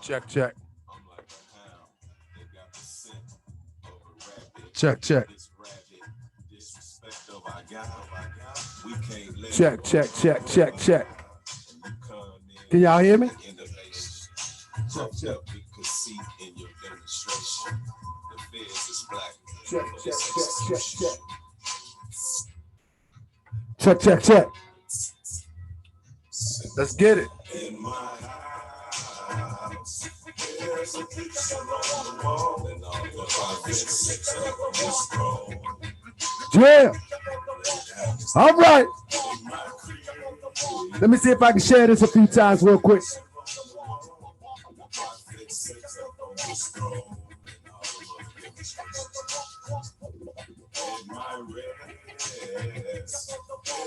Check, check. Check, check. Check, check, check, check, check. Can y'all hear me? Check, check. Check, check, check, check, check. Check, check, check. Let's get it. In my house, there's a picture on the wall, and all the prophets yeah. All right. Let me see if I can share this a few times real quick.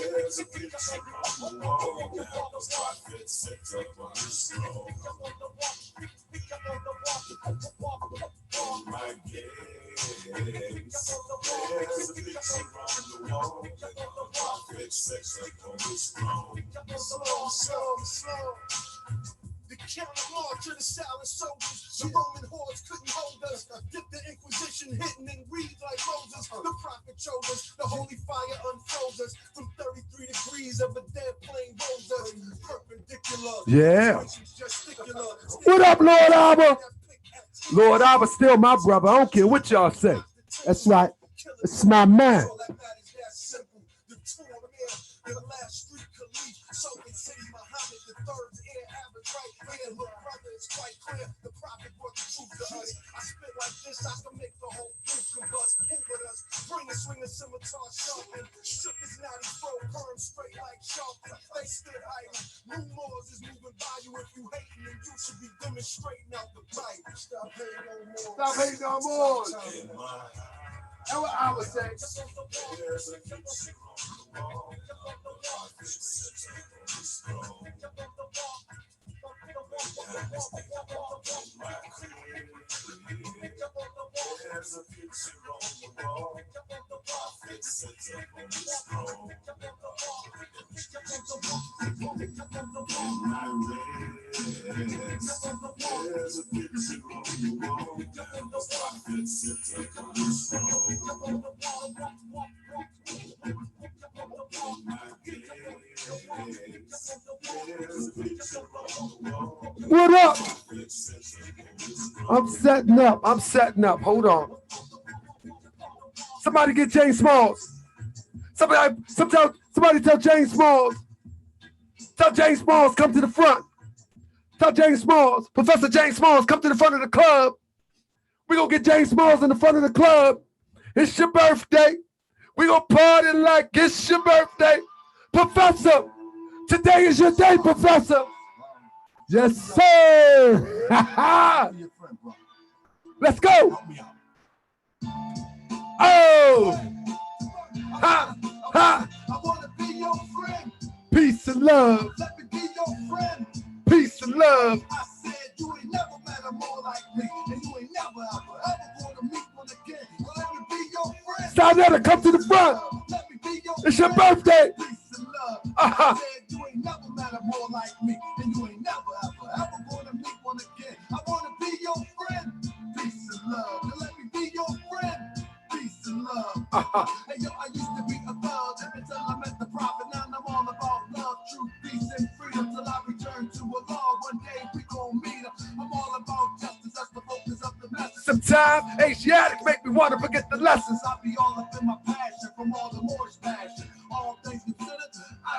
There's a picture on the wall, and all the prophets set up on the scroll. On my gaze, there's a picture on the wall, and all the prophets set up on the scroll. Slow. The counter to the silent soldiers. The Roman hordes couldn't hold us. Dip the Inquisition hitting and read like Moses. The prophet chose us. The holy fire unfroze us. From 33 degrees of a dead plane rose us. Perpendicular. Yeah. What up, Lord Abba? Lord Abba still my brother. I don't care what y'all say. That's right. It's my man. The last street Khalif, Sultan City, Muhammad, the third air average right hand. Look, brother, it's quite clear. The prophet brought the truth to us. I spit like this, I can make the whole proof combust. Move with us, bring a swing of scimitar sharpen. Shook his naughty throat, perm straight like sharpen. They stood hiding. New laws is moving by you. If you hating, then you should be demonstrating out the pipe. Stop hating no more. Stop hating no more. That's what I was saying. There's a picture on the wall. There's a picture on the wall. The prophet sits up on the scroll. In my rest, there's a picture on the wall. The prophet sits up on the scroll. What up? I'm setting up. Hold on. Somebody get James Smalls. Somebody tell James Smalls. Tell James Smalls, come to the front. Tell James Smalls, Professor James Smalls, come to the front of the club. We're going to get James Smalls in the front of the club. It's your birthday. We're going to party like it's your birthday. Professor, today is your day, Professor. Yes, sir. Let's go. Oh. Ha, ha. I want to be your friend. Peace and love. Let me be your friend. Peace and love. I said you ain't never met a more like me. And you ain't never ever going to meet one again. Well, let me be your friend. Sanete, come to the front. Let me be your it's friend. Your birthday. Peace and love. I said you ain't never met a more like me. And you ain't never ever going to meet one again. I want to be your friend. Peace and love. And let me be your friend. Peace and love. Hey, yo, I used to be a thug until I met the prophet. Now I'm all about love, truth, peace, and freedom till I return to Allah. One day we gon' meet up. I'm all about justice. That's the focus of the message. Sometimes Hijacking make me want to forget the lessons. I be all up in my passion from all the Moorish passion. All things considered.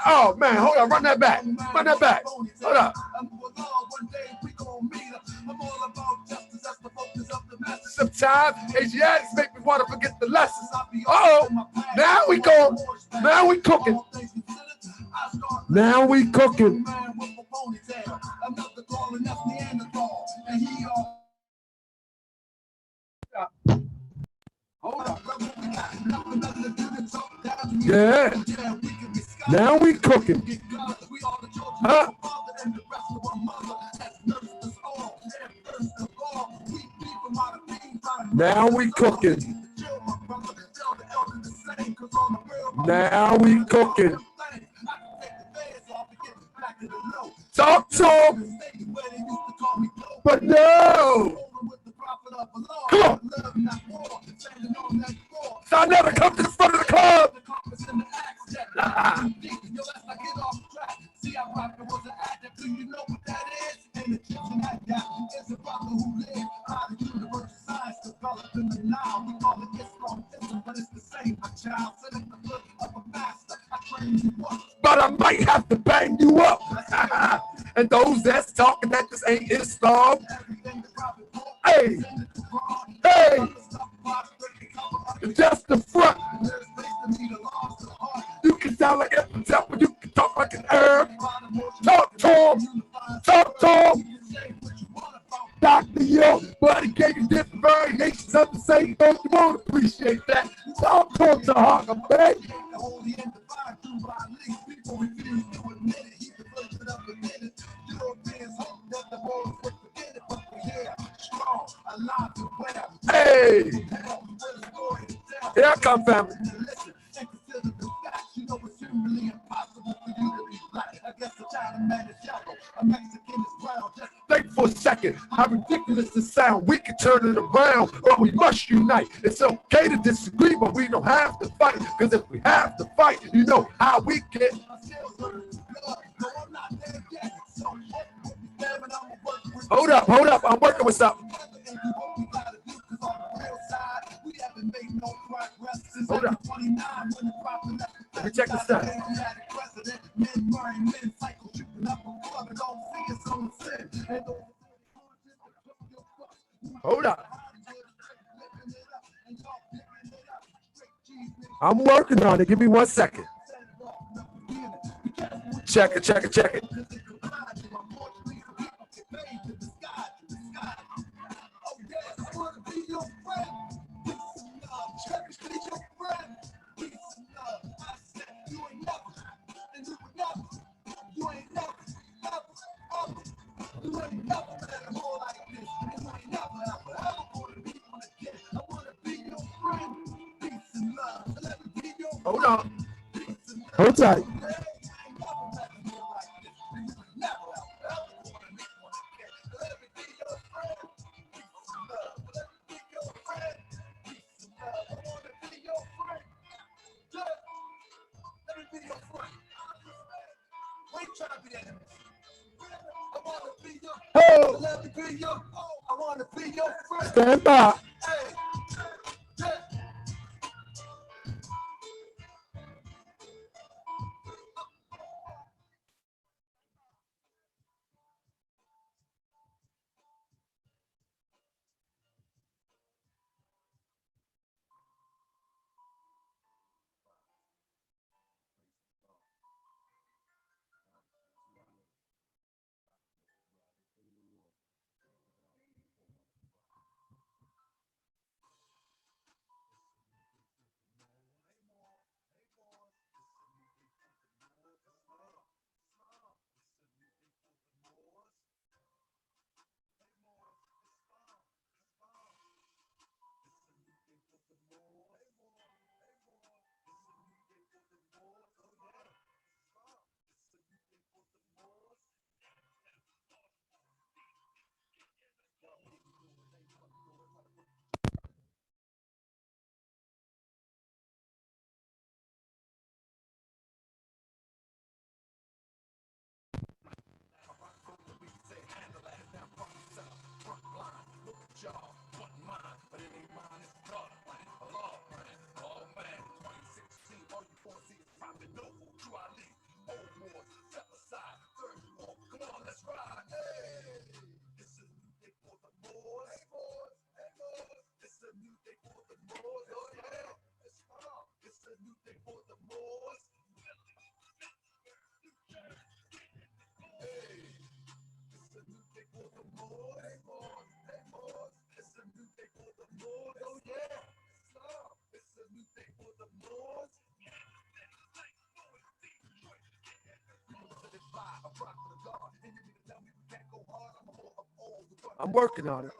Oh man, hold on, run that back. Run that back. Hold up. One day we gon' meet up. I'm all about justice. That's the focus of the message. Sometimes Asiatics make me want to forget the lessons. Oh, now we go. Now we cooking. Now we cooking. Yeah. Now we cooking. Huh? Now we cooking. Now we cooking. Talk to him. But no. Come on. Sanete, come to the front of the club. See, I rock it was an actor. Do you know what that is? And the Egyptian I got is a brother who lived out of universal science developed in the Nile. We call it Islamism, but it's the same. A child sitting the foot of a master. I train you up, but I might have to bang you up. And those that's talking that this ain't Islam. Hey, hey, just the front. You can sound like Ibn but you can talk like an Arab. Talk to him. Talk to him. Dr. Yo, but he gave you different variations of the same thing. You won't appreciate that. Talk to him, Hijacking, man. Hey, here I come, family. You know it's humanly impossible for you to be black. I guess the China man is yellow, a Mexican is brown. Just think for a second how ridiculous this sound. We can turn it around, or we must unite. It's okay to disagree, but we don't have to fight. Because if we have to fight, you know how we get. Hold up, I'm working with something. Hold up. Let me check this out. Hold up. I'm working on it. Give me 1 second. Check it. Hold on. Hold tight. Stand by. I'm working on it.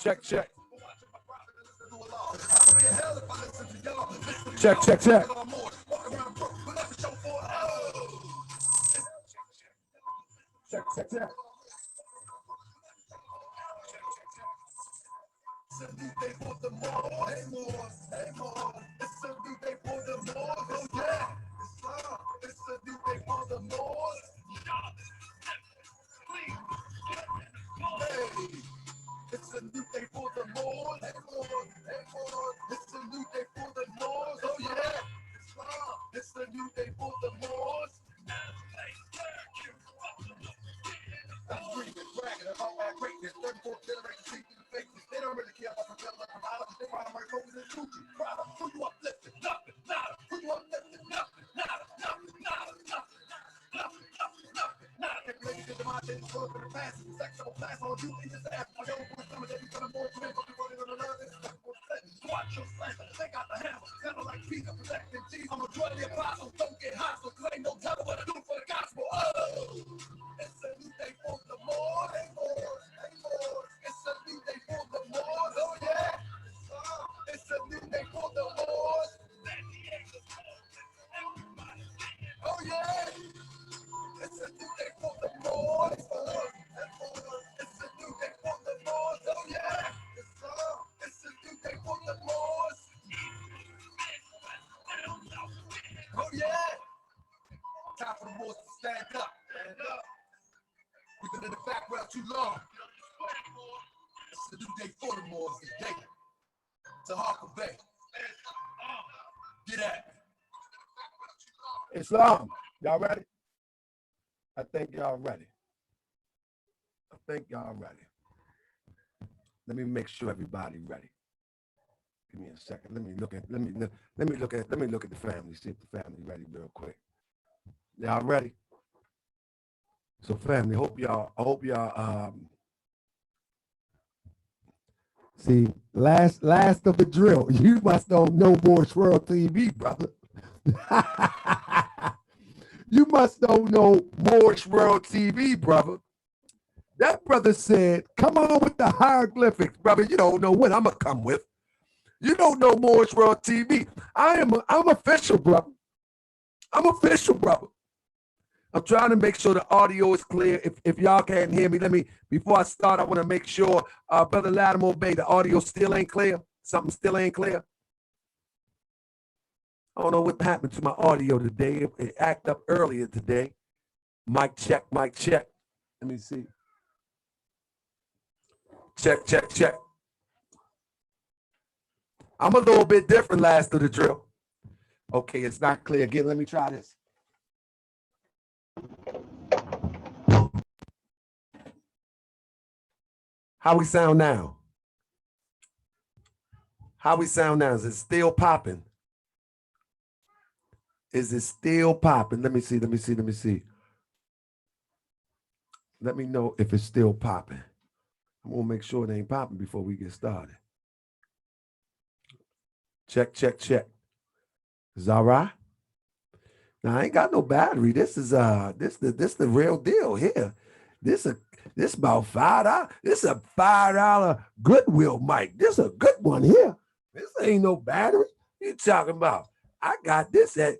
check, check. Check, check, check. Check, check, check. It's a new day for the Moors. Hey, Moors. Hey, Moors. It's a new day for the Moors. Oh, yeah. It's a new day for the Moors. Hey. It's a new day for the Moors. Hey, Moors. Hey, Moors. It's a new day for the Moors. Oh, yeah. It's a new day for the Moors. I'm screaming, bragging about my greatness. 34th generation, see through the faces. They don't really care about propeller and provider. They ride my focus and Gucci. Prada, who you uplifting? Nothing, nada. Who you uplifting? Nothing, nada, nothing, nada, nothing, nothing, nothing, nothing, nada. They play to the mind, they work for the past. Sexual class on you in your ass. I know who's coming, they becoming more men, but we're running on the learn. It's like what's set. Watch your slang. They got the hammer. Never like Peter, protecting Jesus. I'm a drug the apostle. Don't get hostile. Claim no tell what I do for the gospel. Oh. It's a new day for the Moors. Hey, Moors. Hey, Moors. It's a new day for the Moors. Oh, yeah. It's a new day for the Moors. Oh, yeah. It's a new day for the Moors. It's a new day for the Moors. Oh, yeah. It's a new day for the Moors. Oh, yeah. Time for the Moors to stand up. Stand up. We've been in the background too long. It's a new day for the Moors today. To Harker Bay. Get at me. Islam. Y'all ready? I think y'all ready. Let me make sure everybody ready. Give me a second. Let me look at the family. See if the family ready real quick. Y'all ready? So family, I hope y'all see last of the drill. You must don't know Moorish TV, brother. You must don't know Moorish TV, brother. That brother said, come on with the hieroglyphics, brother. You don't know what I'm gonna come with. You don't know Moorish TV. I'm official, brother. I'm official, brother. I'm trying to make sure the audio is clear. If y'all can't hear me, before I start, I want to make sure, Brother Latimer Bay, the audio still ain't clear. Something still ain't clear. I don't know what happened to my audio today. It acted up earlier today. Mic check, mic check. Let me see. Check, check, check. I'm a little bit different last of the drill. Okay, it's not clear. Again, let me try this. How we sound now? Is it still popping? Is it still popping? Let me see. Let me know if it's still popping. I'm gonna make sure it ain't popping before we get started. Check, check, check. Is that all right? Now I ain't got no battery. This is the real deal here. This about $5. This is a $5 Goodwill mic. This is a good one here. This ain't no battery. You talking about? I got this at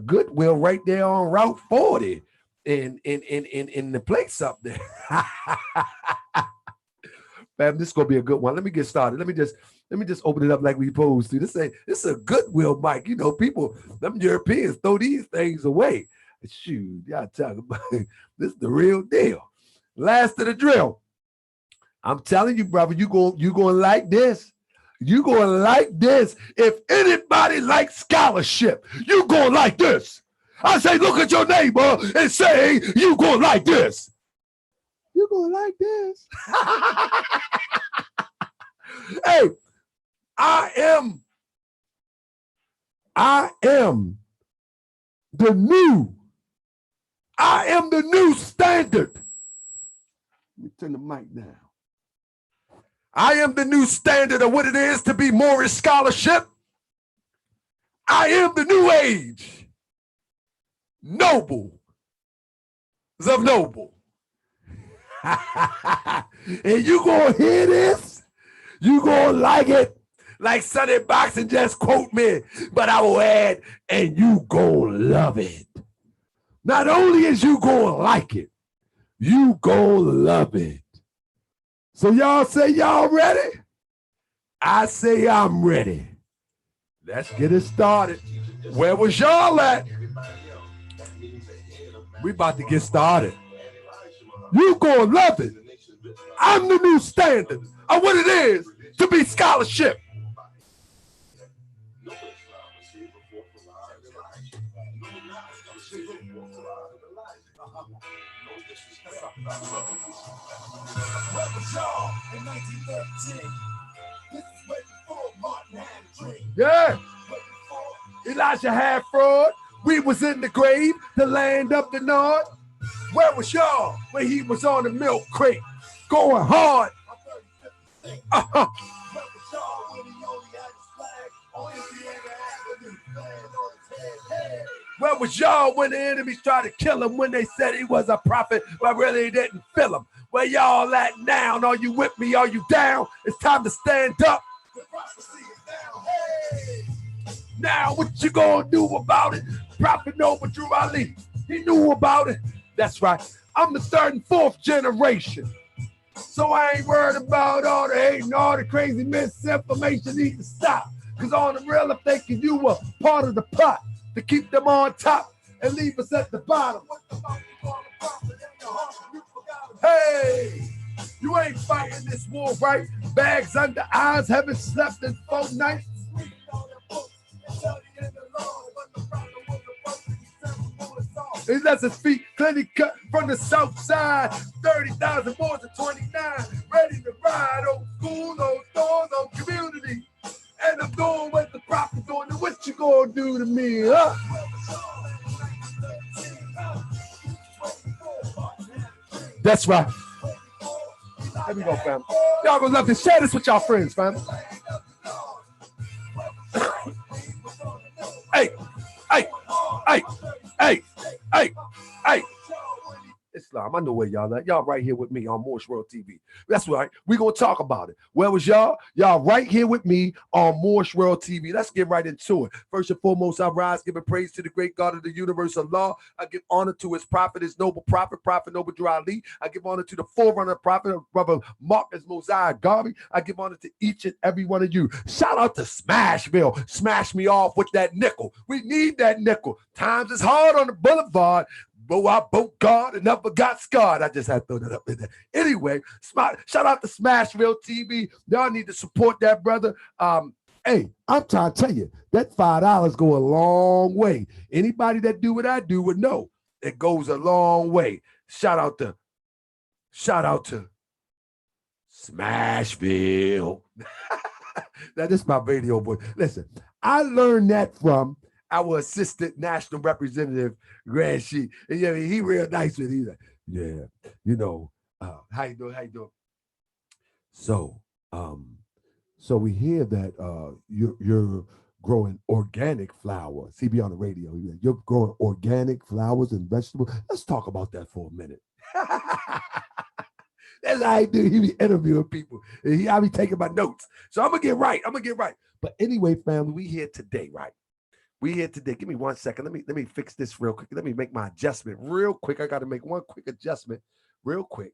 Goodwill right there on Route 40 in the place up there. Fam, this is gonna be a good one. Let me get started. Let me just open it up like we supposed to. This is a Goodwill mic. You know, people, them Europeans throw these things away. Shoot, y'all talking about this is the real deal. Last of the drill. I'm telling you, brother, you gonna like this. You gonna like this. If anybody likes scholarship, you gonna like this. I say, look at your neighbor and say, you gonna like this. You gonna like this. Hey, I am the new standard. Let me turn the mic down. I am the new standard of what it is to be Moorish scholarship. I am the new age. Noble of noble. And you gonna hear this? You gonna like it. Like Sunday Boxing just quote me, but I will add, and you gonna love it. Not only is you gonna like it, you gonna love it. So y'all say y'all ready? I say I'm ready. Let's get it started. Where was y'all at? We about to get started. You gonna love it. I'm the new standard of what it is to be scholarship. Where was y'all in 1913? This is way before Martin had a dream. Yeah. Elijah had fraud. We was in the grave, the land of the north. Where was y'all when he was on the milk crate, going hard? Where was y'all when he only had his flag on Indiana Avenue, flag on his head? Where was y'all when the enemies tried to kill him when they said he was a prophet, but really didn't feel him? Where y'all at now? Are you with me? Are you down? It's time to stand up. The prophecy is down. Hey! Now what you gonna do about it? Prophet Noble Drew Ali, he knew about it. That's right. I'm the third and fourth generation. So I ain't worried about all the hate and all the crazy misinformation need to stop. Cause on the real, I'm thinking you were part of the plot to keep them on top and leave us at the bottom. Hey, you ain't fighting this war right. Bags under eyes, haven't slept in 4 nights. He lets his feet clearly cut from the south side. 30,000 more than 29. Ready to ride. Old school, old stores, old community. And I'm going with the prophet doing it. What you gonna do to me, huh? That's right. There we go, fam. Y'all gonna love to share this with y'all friends, fam. Hey, hey, hey, hey, hey, hey. Islam, I know where y'all at. Y'all right here with me on Moorish World TV. That's right. We're going to talk about it. Where was y'all? Y'all right here with me on Moorish World TV. Let's get right into it. First and foremost, I rise giving praise to the great God of the universe, Allah. I give honor to his prophet, his noble prophet, Prophet Noble Drew Ali. I give honor to the forerunner prophet, Brother Marcus Mosiah Garvey. I give honor to each and every one of you. Shout out to Smashville. Smash me off with that nickel. We need that nickel. Times is hard on the boulevard. But I broke God and never got scarred. I just had to throw that up in there. Anyway, shout out to Smashville TV. Y'all need to support that brother. Hey, I'm trying to tell you, that $5 go a long way. Anybody that do what I do would know it goes a long way. Shout out to Smashville. That is my radio voice. Listen, I learned that from our assistant national representative, Grand Sheik. And yeah, he real nice with it. He's like, yeah, you know, how you doing? How you doing? So we hear that you're growing organic flowers. He be on the radio. You're growing organic flowers and vegetables. Let's talk about that for a minute. That's how I do. He be interviewing people. And I be taking my notes. So I'm gonna get right. But anyway, family, we here today, right? We here today. Give me 1 second. Let me fix this real quick. Let me make my adjustment real quick. I got to make one quick adjustment real quick.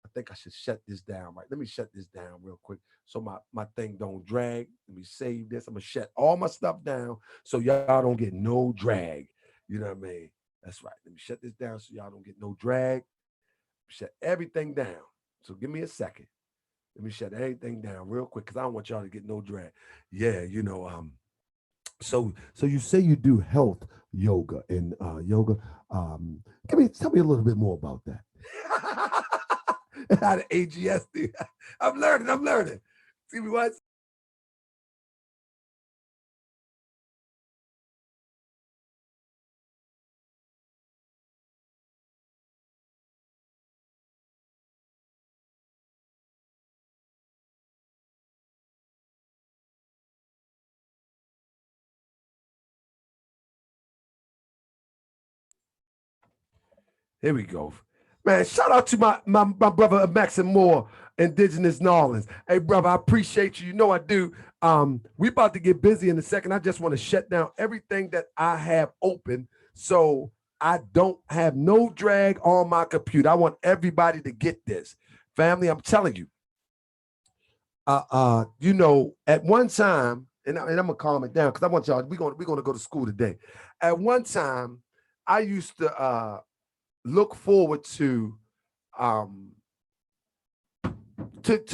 I think I should shut this down, right? Let me shut this down real quick so my thing don't drag. Let me save this. I'm going to shut all my stuff down so y'all don't get no drag. You know what I mean? That's right. Let me shut this down so y'all don't get no drag. Shut everything down. So give me a second. Let me shut everything down real quick because I don't want y'all to get no drag. Yeah, you know, So you say you do health yoga and yoga. Tell me a little bit more about that. How the AGS do. I'm learning. See me what? Here we go. Man, shout out to my brother Max and Moor, Indigenous Orleans. Hey, brother, I appreciate you. You know I do. We about to get busy in a second. I just want to shut down everything that I have open so I don't have no drag on my computer. I want everybody to get this. Family, I'm telling you. You know, at one time, and I'm gonna calm it down because I want y'all, we're gonna go to school today. At one time, I used to look forward to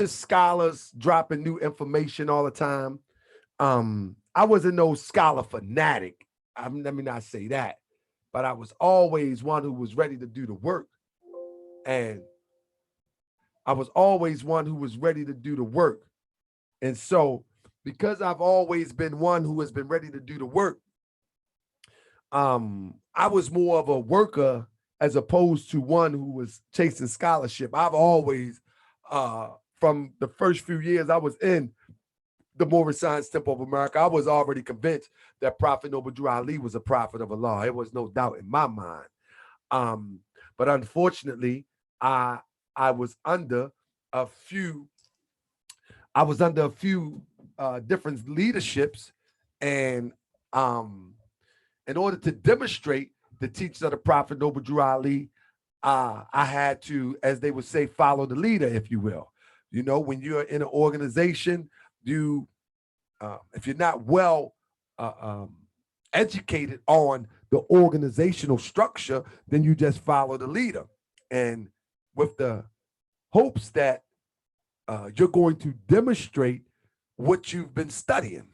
scholars dropping new information all the time. I wasn't no scholar fanatic. Let me not say that, but I was always one who was ready to do the work. And I was always one who was ready to do the work. And so, because I've always been one who has been ready to do the work, I was more of a worker as opposed to one who was chasing scholarship. I've always, from the first few years I was in the Moorish Science Temple of America, I was already convinced that Prophet Noble Drew Ali was a prophet of Allah. There was no doubt in my mind. But unfortunately, I was under a few different leaderships, and in order to demonstrate the teachings of the Prophet Noble Drew Ali, I had to, as they would say, follow the leader, if you will. You know, when you're in an organization, if you're not well educated on the organizational structure, then you just follow the leader, and with the hopes that you're going to demonstrate what you've been studying.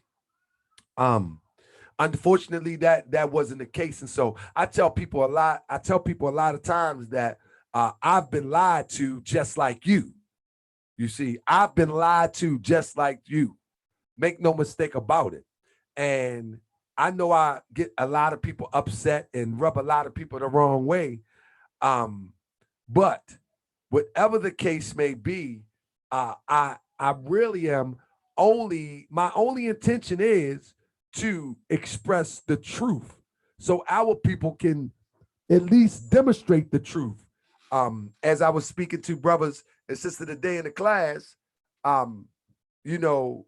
Unfortunately, that wasn't the case, and so I tell people a lot of times that I've been lied to just like you. You see, I've been lied to just like you. Make no mistake about it. And I know I get a lot of people upset and rub a lot of people the wrong way. But whatever the case may be, I really am my only intention is to express the truth so our people can at least demonstrate the truth. As I was speaking to brothers and sisters today in the class, you know,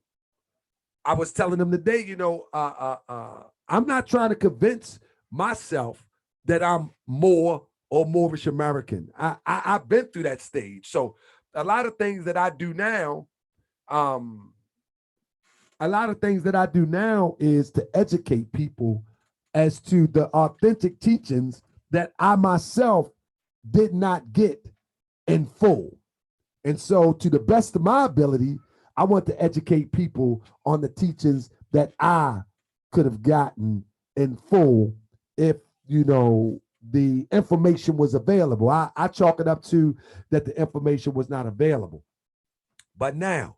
I was telling them today, you know, I'm not trying to convince myself that I'm more or Moorish American. I've been through that stage. So a lot of things that I do now, is to educate people as to the authentic teachings that I myself did not get in full. And so to the best of my ability, I want to educate people on the teachings that I could have gotten in full if, you know, the information was available. I chalk it up to that the information was not available. But now,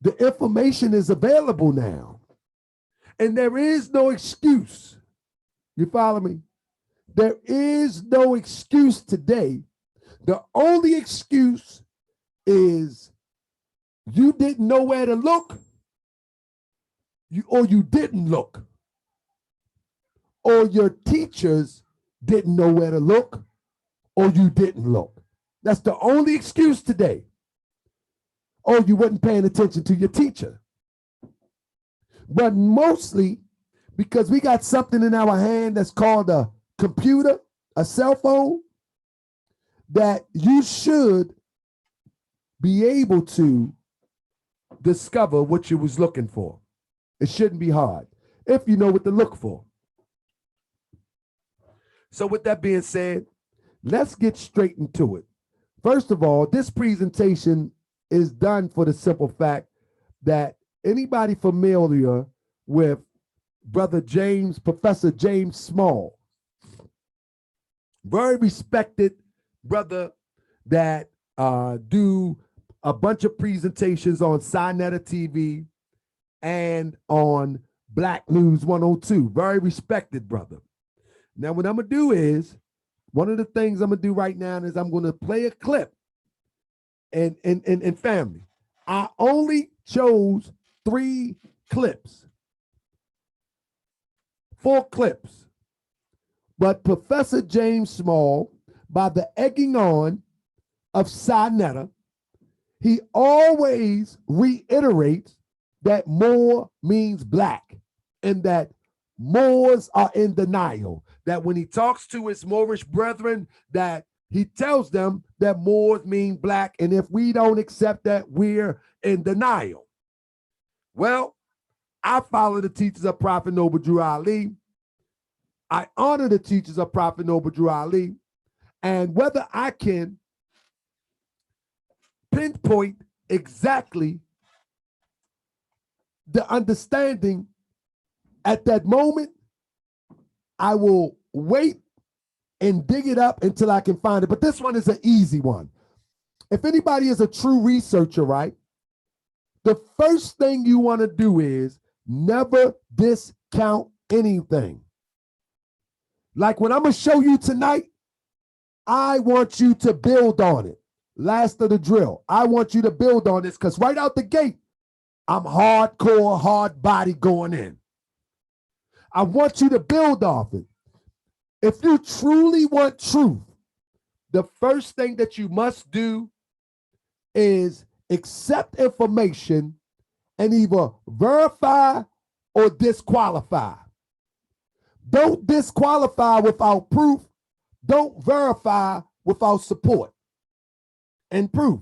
the information is available now. And there is no excuse. You follow me? There is no excuse today. The only excuse is you didn't know where to look, or you didn't look, or your teachers didn't know where to look, or you didn't look. That's the only excuse today. Or you wasn't paying attention to your teacher. But mostly because we got something in our hand that's called a computer, a cell phone, that you should be able to discover what you was looking for. It shouldn't be hard if you know what to look for. So with that being said, let's get straight into it. First of all, this presentation is done for the simple fact that anybody familiar with Brother James, Professor James Small, very respected brother that do a bunch of presentations on Saneter TV and on Black News 102. Very respected brother. Now, what I'm going to do is, one of the things I'm going to do right now is I'm going to play a clip. And family, I only chose 3 clips, 4 clips. But Professor James Small, by the egging on of Sanete, he always reiterates that Moor means black and that Moors are in denial. That when he talks to his Moorish brethren, that he tells them that Moors mean black, and if we don't accept that, we're in denial. Well, I follow the teachings of Prophet Noble Drew Ali. I honor the teachings of Prophet Noble Drew Ali, and whether I can pinpoint exactly the understanding at that moment, I will wait and dig it up until I can find it. But this one is an easy one. If anybody is a true researcher, right, the first thing you want to do is never discount anything. Like when I'm going to show you tonight, I want you to build on it. Last of the drill. I want you to build on this because right out the gate, I'm hardcore, hard body going in. I want you to build off it. If you truly want truth, the first thing that you must do is accept information and either verify or disqualify. Don't disqualify without proof. Don't verify without support and proof.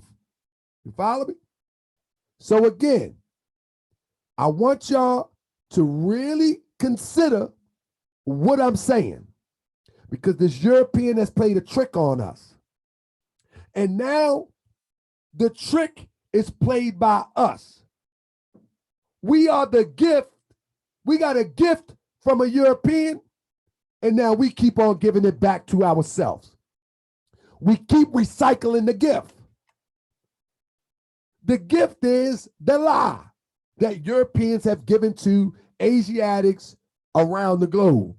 You follow me? So again, I want y'all to really consider what I'm saying, because this European has played a trick on us. And now the trick is played by us. We are the gift. We got a gift from a European, and now we keep on giving it back to ourselves. We keep recycling the gift. The gift is the lie that Europeans have given to Asiatics around the globe.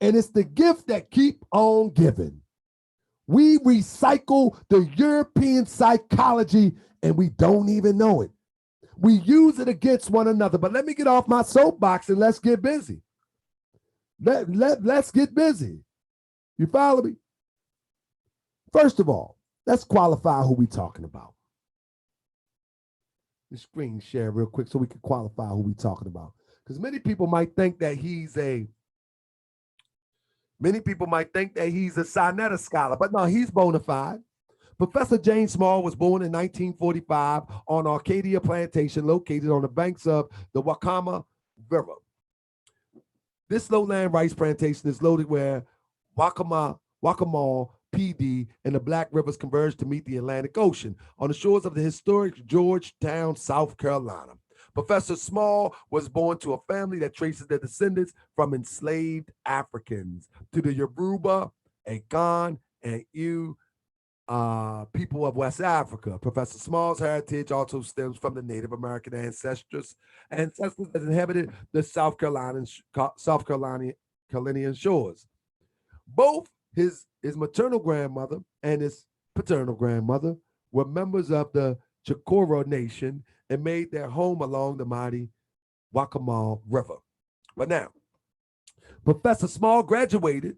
And it's the gift that keep on giving. We recycle the European psychology and we don't even know it. We use it against one another. But let me get off my soapbox and let's get busy. Let's get busy. You follow me? First of all, let's qualify who we're talking about. The screen share real quick so we can qualify who we're talking about. Because many people might think that he's a Sanete scholar, but no, he's bona fide. Professor James Small was born in 1945 on Arcadia Plantation, located on the banks of the Wakama River. This lowland rice plantation is located where Wakamal, PD, and the Black Rivers converge to meet the Atlantic Ocean on the shores of the historic Georgetown, South Carolina. Professor Small was born to a family that traces their descendants from enslaved Africans to the Yoruba, Akan, and Ewe people of West Africa. Professor Small's heritage also stems from the Native American ancestors that inhabited the South Carolinian shores. Both his maternal grandmother and his paternal grandmother were members of the Chicora Nation and made their home along the mighty Wakamal River. But now, Professor Small graduated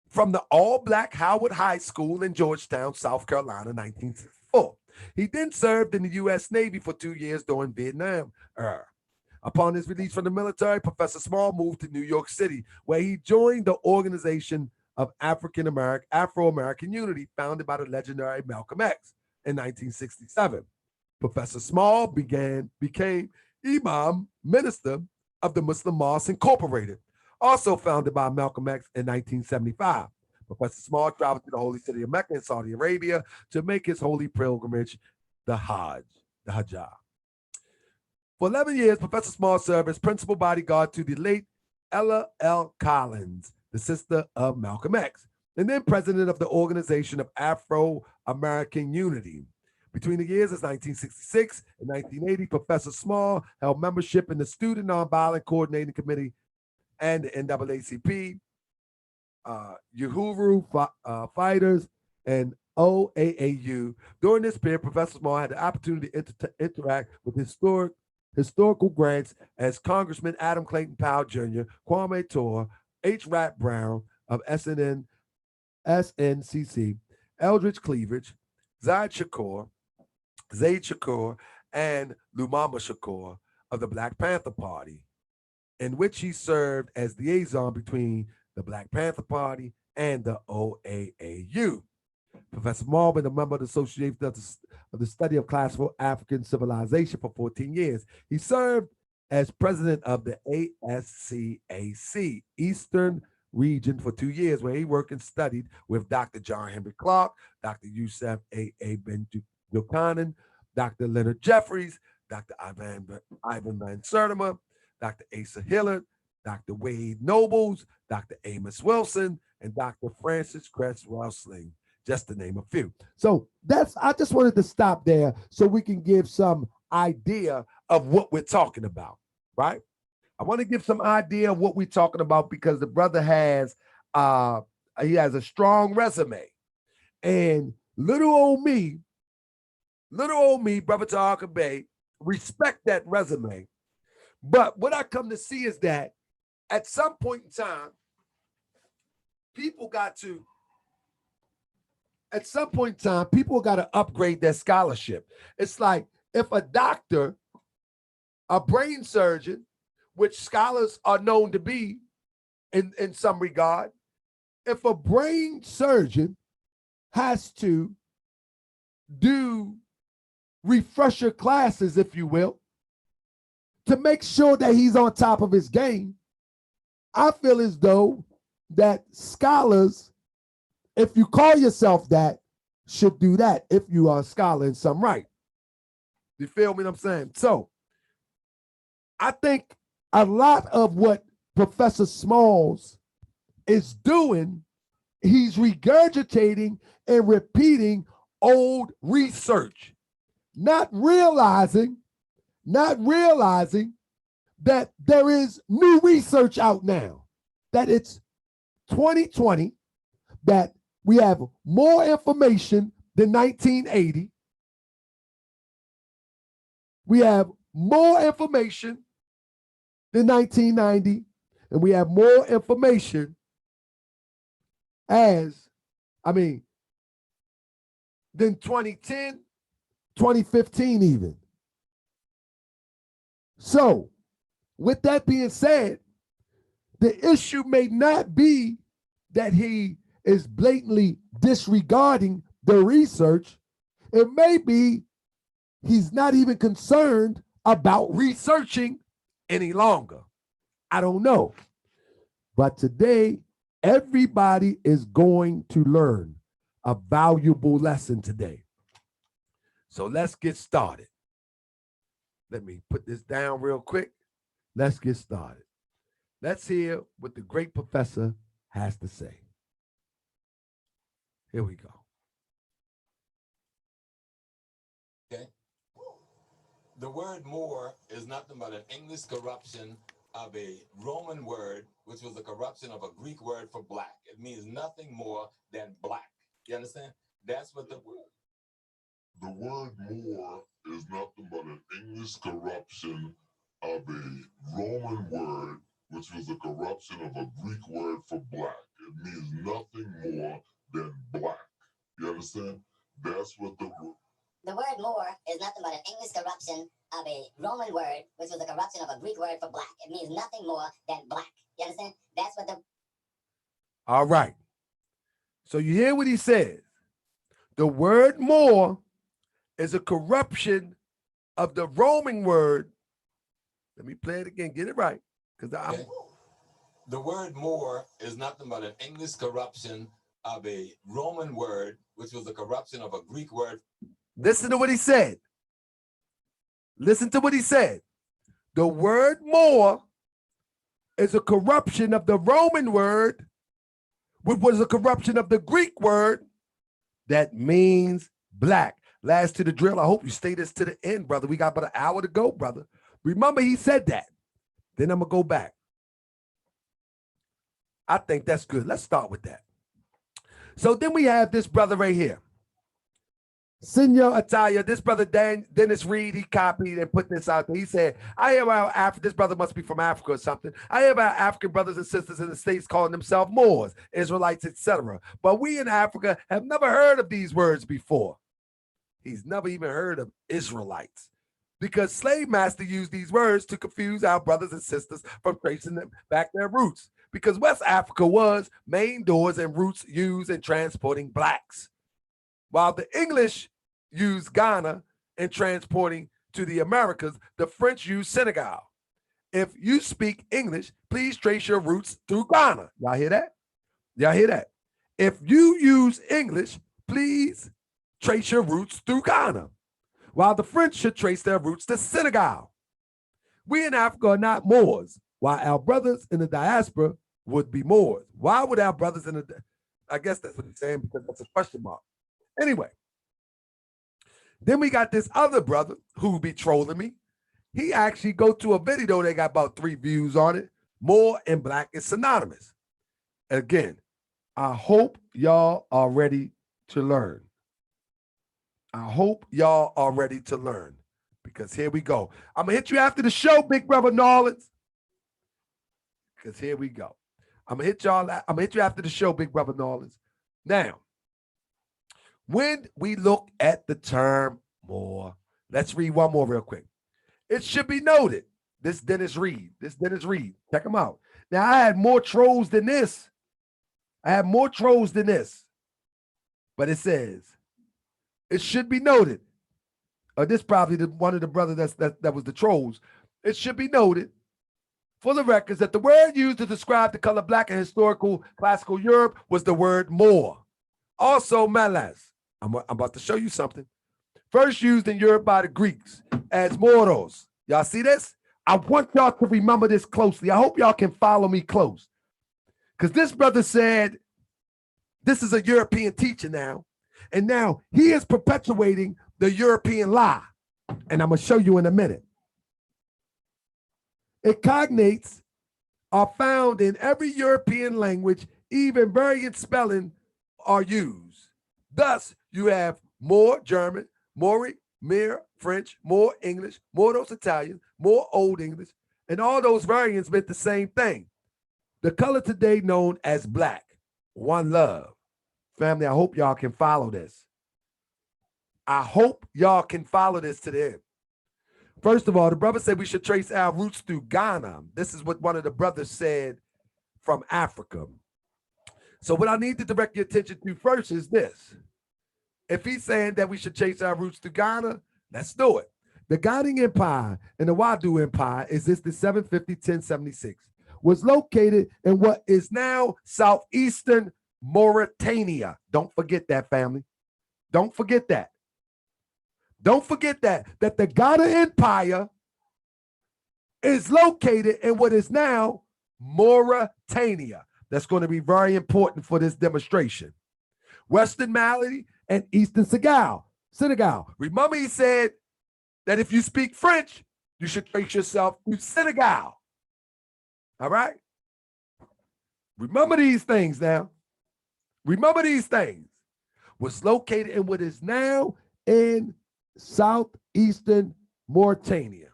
from the all-black Howard High School in Georgetown, South Carolina, 1964. He then served in the U.S. Navy for 2 years during Vietnam era. Upon his release from the military, Professor Small moved to New York City, where he joined the Organization of Afro-American Unity, founded by the legendary Malcolm X in 1967. Professor Small became Imam Minister of the Muslim Mosque Incorporated, also founded by Malcolm X in 1975. Professor Small traveled to the holy city of Mecca in Saudi Arabia to make his holy pilgrimage, the Hajjah. For 11 years, Professor Small served as principal bodyguard to the late Ella L. Collins, the sister of Malcolm X, and then president of the Organization of Afro-American Unity. Between the years of 1966 and 1980, Professor Small held membership in the Student Nonviolent Coordinating Committee and the NAACP, Uhuru Fighters, and OAAU. During this period, Professor Small had the opportunity to interact with historical grants as Congressman Adam Clayton Powell Jr., Kwame Ture, H. Rat Brown of SNCC, Eldridge Cleavage, Zaid Shakur, and Lumama Shakur of the Black Panther Party, in which he served as liaison between the Black Panther Party and the OAAU. Professor Marvin, a member of the Association of the Study of Classical African Civilization for 14 years. He served as president of the ASCAC, Eastern Region, for 2 years, where he worked and studied with Dr. John Henry Clark, Dr. Yusef A. Ben Buchanan, Dr. Leonard Jeffries, Dr. Ivan Van Sertima, Dr. Asa Hillard, Dr. Wade Nobles, Dr. Amos Wilson, and Dr. Francis Cress Welsling, just to name a few. So I just wanted to stop there so we can give some idea of what we're talking about, right? I want to give some idea of what we're talking about because the brother has he has a strong resume. And little old me, Brother Tahaka Bey, respect that resume. But what I come to see is that at some point in time, people got to upgrade their scholarship. It's like if a doctor, a brain surgeon, which scholars are known to be in some regard, if a brain surgeon has to do refresher classes, if you will, to make sure that he's on top of his game, I feel as though that scholars, if you call yourself that, should do that if you are a scholar in some right. You feel me what I'm saying? So I think a lot of what Professor Smalls is doing, he's regurgitating and repeating old research, not realizing that there is new research out now, that it's 2020, that we have more information than 1980. We have more information than 1990, and we have more information than 2010, 2015 even. So, with that being said, the issue may not be that he is blatantly disregarding the research. It may be he's not even concerned about researching any longer. I don't know. But today, everybody is going to learn a valuable lesson today. So let's get started. Let me put this down real quick. Let's get started. Let's hear what the great professor has to say. Here we go. Okay. The word Moor is nothing but an English corruption of a Roman word, which was a corruption of a Greek word for black. It means nothing more than black. You understand? That's what the word. The word Moor is nothing but an English corruption of a Roman word, which was a corruption of a Greek word for black. It means nothing more than black. You understand? That's what the word. The word Moor is nothing but an English corruption of a Roman word, which was a corruption of a Greek word for black. It means nothing more than black. You understand? That's what the... All right. So you hear what he says. The word Moor is a corruption of the Roman word. Let me play it again. Get it right. Okay. The word Moor is nothing but an English corruption of a Roman word, which was a corruption of a Greek word. Listen to what he said. Listen to what he said. The word Moor is a corruption of the Roman word, which was a corruption of the Greek word that means black. Last to the drill. I hope you stay this to the end, brother. We got about an hour to go, brother. Remember, he said that. Then I'm going to go back. I think that's good. Let's start with that. So then we have this brother right here. Senor Italia, this brother Dennis Reed, he copied and put this out there. He said, I hear about Africa. This brother must be from Africa or something. I hear about African brothers and sisters in the States calling themselves Moors, Israelites, etc. But we in Africa have never heard of these words before. He's never even heard of Israelites, because slave master used these words to confuse our brothers and sisters from tracing them back their roots, because West Africa was main doors and roots used in transporting blacks, while the English used Ghana in transporting to the Americas. The French used Senegal. If you speak English, please trace your roots through Ghana. Y'all hear that? Y'all hear that? If you use English, please trace your roots through Ghana, while the French should trace their roots to Senegal. We in Africa are not Moors, while our brothers in the diaspora would be Moors. Why would our brothers in the, I guess that's what he's saying, because that's a question mark. Anyway, then we got this other brother who be trolling me. He actually go to a video, they got about 3 views on it. Moor and Black is synonymous. Again, I hope y'all are ready to learn. I hope y'all are ready to learn, because here we go. I'm gonna hit you after the show, big brother Nolans. Because here we go. I'm gonna hit you after the show, big brother Nolans. Now, when we look at the term Moor, let's read one more real quick. It should be noted, this Dennis Reed, check him out. Now, I had more trolls than this. But it says, it should be noted, this probably one of the brothers that was the trolls. It should be noted for the records that the word used to describe the color black in historical classical Europe was the word Moor. Also, melas. I'm about to show you something. First used in Europe by the Greeks as moros. Y'all see this? I want y'all to remember this closely. I hope y'all can follow me close. Because this brother said, this is a European teacher now. And now he is perpetuating the European lie. And I'm going to show you in a minute. Cognates are found in every European language, even variant spelling are used. Thus, you have more German, more Meer French, more English, more those Italian, more Old English, and all those variants meant the same thing. The color today known as black. One love. Family, I hope y'all can follow this. I hope y'all can follow this to the end. First of all, the brother said we should trace our roots through Ghana. This is what one of the brothers said from Africa. So what I need to direct your attention to first is this. If he's saying that we should trace our roots to Ghana, let's do it. The Ghanaian Empire and the Wadu Empire existed 750-1076, was located in what is now southeastern Mauritania. Don't forget that, family. Don't forget that. Don't forget that the Ghana Empire is located in what is now Mauritania. That's going to be very important for this demonstration. Western Mali and Eastern Senegal. Remember, he said that if you speak French, you should trace yourself to Senegal. All right? Remember these things now. Remember these things. Was located in what is now in southeastern Mauritania.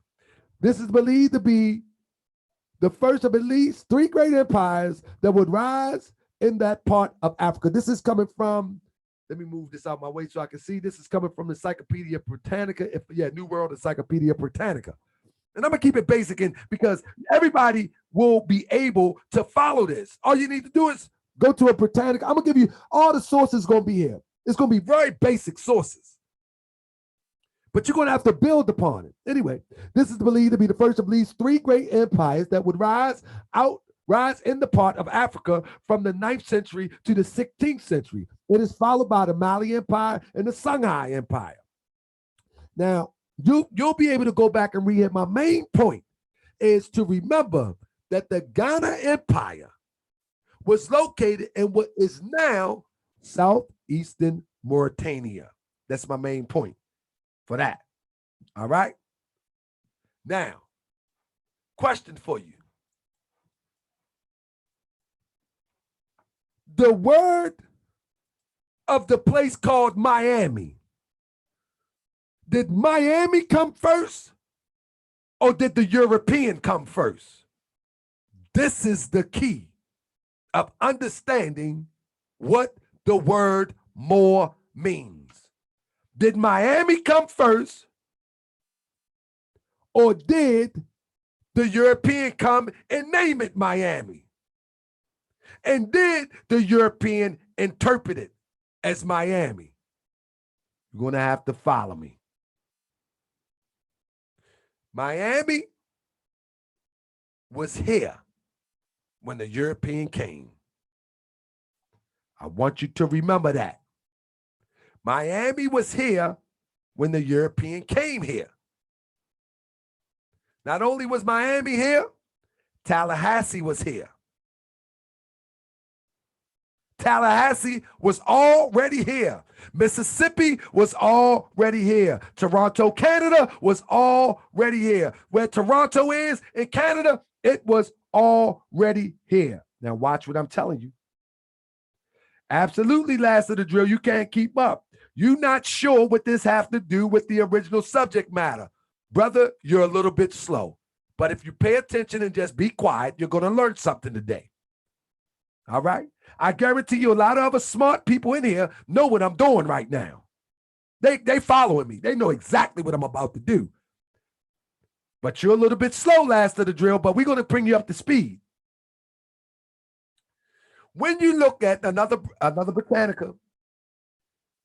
This is believed to be the first of at least 3 great empires that would rise in that part of Africa. This is coming from, let me move this out my way so I can see. This is coming from the Encyclopedia Britannica, New World Encyclopedia Britannica. And I'm gonna keep it basic because everybody will be able to follow this. All you need to do is go to a Britannica. I'm gonna give you all the sources gonna be here. It's gonna be very basic sources, but you're gonna have to build upon it. Anyway, this is believed to be the first of at least 3 great empires that would rise in the part of Africa from the 9th century to the 16th century. It is followed by the Mali Empire and the Songhai Empire. Now, you'll be able to go back and read it. My main point is to remember that the Ghana Empire was located in what is now southeastern Mauritania. That's my main point for that. All right? Now, question for you. The word of the place called Miami Did Miami come first or did the European come first? This is the key of understanding what the word Moor means. Did Miami come first or did the European come and name it Miami? And did the European interpret it as Miami? You're going to have to follow me. Miami was here when the European came. I want you to remember that. Miami was here when the European came here. Not only was Miami here, Tallahassee was here. Tallahassee was already here. Mississippi was already here. Toronto, Canada was already here. Where Toronto is in Canada, it was already here. Now watch what I'm telling you. Absolutely, last of the drill, you can't keep up. You're not sure what this has to do with the original subject matter. Brother, you're a little bit slow. But if you pay attention and just be quiet, you're going to learn something today. All right? I guarantee you a lot of other smart people in here know what I'm doing right now. They following me. They know exactly what I'm about to do. But you're a little bit slow, last of the drill, but we're going to bring you up to speed. When you look at another Britannica,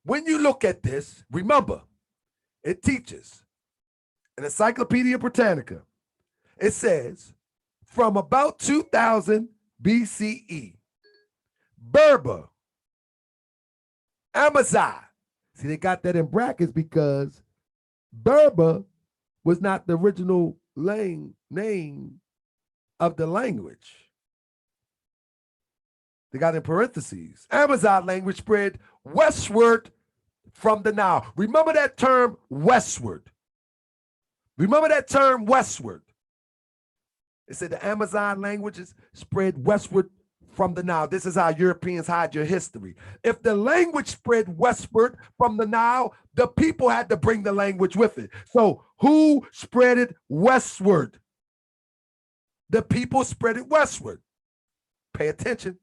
when you look at this, remember, it teaches an Encyclopedia Britannica. It says, from about 2000 BCE, Berber, Amazigh. See, they got that in brackets because Berber was not the original name of the language. They got in parentheses. Amazigh language spread westward from the Nile. Remember that term, westward. Remember that term, westward. It said the Amazigh languages spread westward from the Nile. This is how Europeans hide your history. If the language spread westward from the Nile, the people had to bring the language with it. So who spread it westward? The people spread it westward. Pay attention.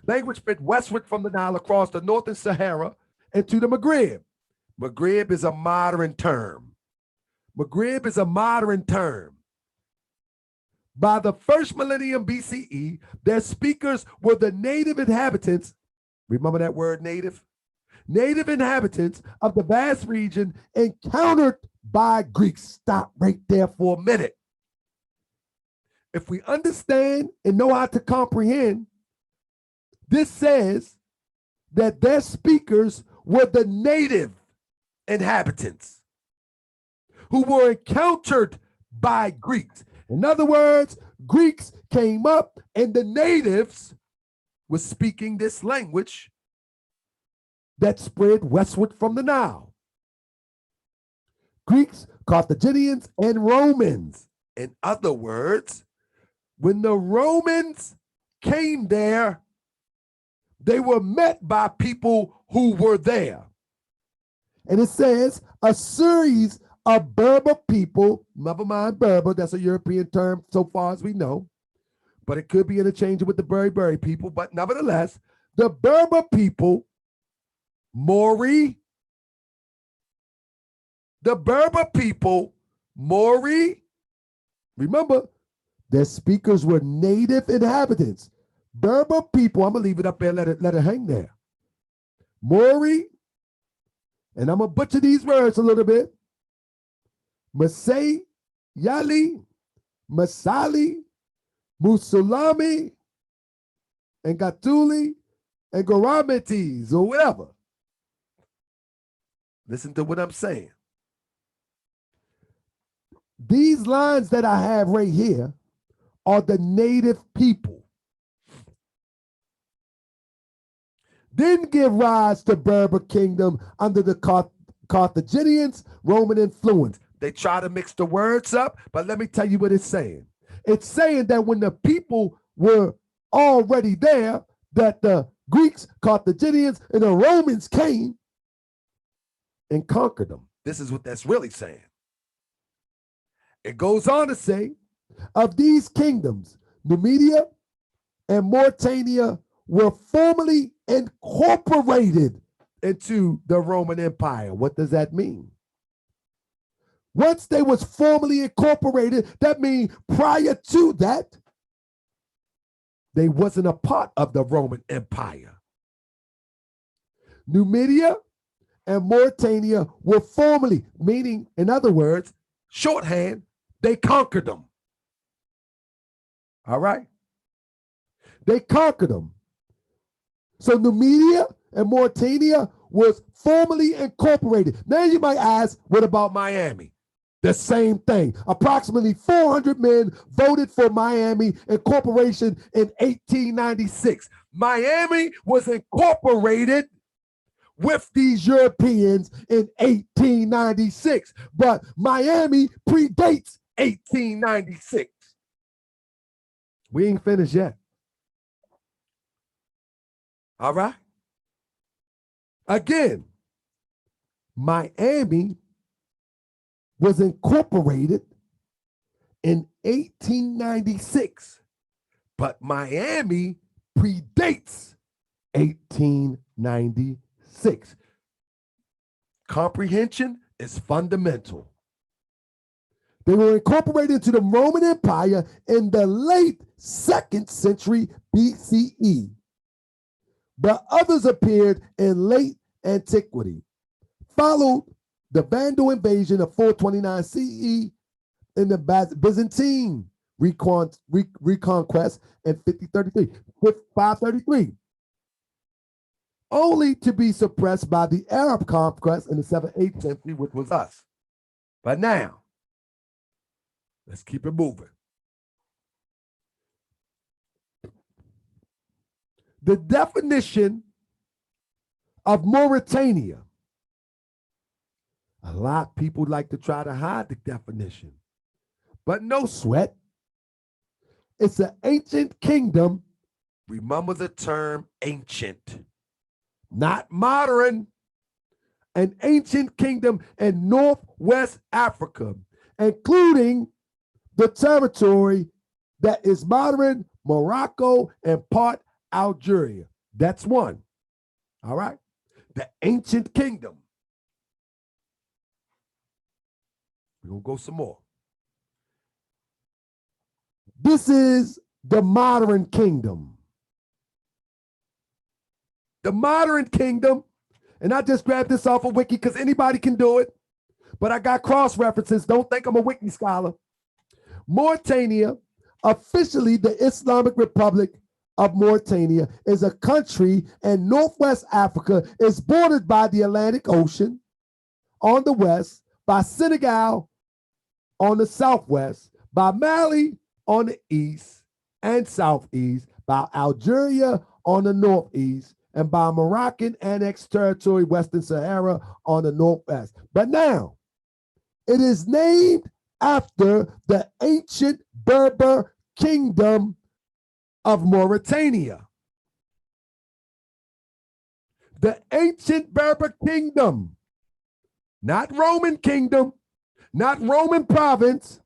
Language spread westward from the Nile across the northern Sahara and to the Maghreb. Maghreb is a modern term. Maghreb is a modern term. By the first millennium BCE, their speakers were the native inhabitants. Remember that word, native? Native inhabitants of the vast region encountered by Greeks. Stop right there for a minute. If we understand and know how to comprehend, this says that their speakers were the native inhabitants who were encountered by Greeks. In other words, Greeks came up and the natives were speaking this language that spread westward from the Nile. Greeks, Carthaginians, and Romans. In other words, when the Romans came there, they were met by people who were there. And it says a series of Berber people, never mind Berber, that's a European term so far as we know, but it could be interchangeable with the Berry people, but nevertheless, the Berber people, Moori, the Berber people, Moori, remember, their speakers were native inhabitants. Berber people, I'm gonna leave it up there, let it hang there. Moori, and I'm gonna butcher these words a little bit. Masai, Yali, Masali, Musulami, and Gatuli, and Gorametes, or whatever. Listen to what I'm saying. These lines that I have right here are the native people. Didn't give rise to Berber kingdom under the Carthaginians, Roman influence. They try to mix the words up, but let me tell you what it's saying. It's saying that when the people were already there, that the Greeks, Carthaginians, and the Romans came and conquered them. This is what that's really saying. It goes on to say, of these kingdoms, Numidia and Mauritania were formally incorporated into the Roman Empire. What does that mean? Once they was formally incorporated, that means prior to that, they wasn't a part of the Roman Empire. Numidia and Mauritania were formally, meaning, in other words, shorthand, they conquered them. All right? They conquered them. So Numidia and Mauritania was formally incorporated. Now you might ask, what about Miami? The same thing. Approximately 400 men voted for Miami incorporation in 1896. Miami was incorporated with these Europeans in 1896, but Miami predates 1896. We ain't finished yet. All right? Again, Miami was incorporated in 1896, but Miami predates 1896. Comprehension is fundamental. They were incorporated into the Roman Empire in the late 2nd century BCE, but others appeared in late antiquity. Followed the Vandal invasion of 429 CE in the Byzantine reconquest in 533, only to be suppressed by the Arab conquest in the 7th, 8th century, which was us. But now, let's keep it moving. The definition of Mauritania. A lot of people like to try to hide the definition, but no sweat. It's an ancient kingdom. Remember the term ancient, not modern. An ancient kingdom in Northwest Africa, including the territory that is modern Morocco and part Algeria. That's one. All right. The ancient kingdom. We're going to go some more. This is the modern kingdom. The modern kingdom, and I just grabbed this off of Wiki because anybody can do it, but I got cross references. Don't think I'm a Wiki scholar. Mauritania, officially the Islamic Republic of Mauritania, is a country in Northwest Africa. It's bordered by the Atlantic Ocean on the west, by Senegal on the southwest, by Mali on the east and southeast, by Algeria on the northeast, and by Moroccan annexed territory, Western Sahara on the northwest. But now, it is named after the ancient Berber kingdom of Mauritania. The ancient Berber kingdom, not Roman kingdom, not Roman province,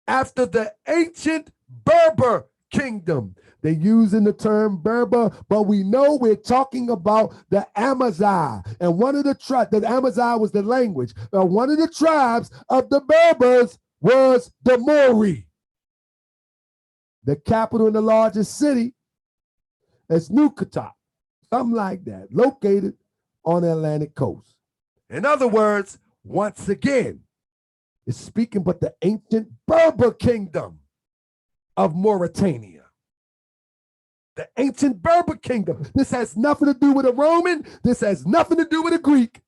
after the ancient Berber kingdom. They're using the term Berber, but we know we're talking about the Amazigh. And one of the tribes, the Amazigh was the language. One of the tribes of the Berbers was the Moori. The capital and the largest city is Nukata, something like that, located on the Atlantic coast. In other words, once again, it's speaking but the ancient Berber kingdom of Mauritania. The ancient Berber kingdom. This has nothing to do with a Roman. This has nothing to do with a Greek.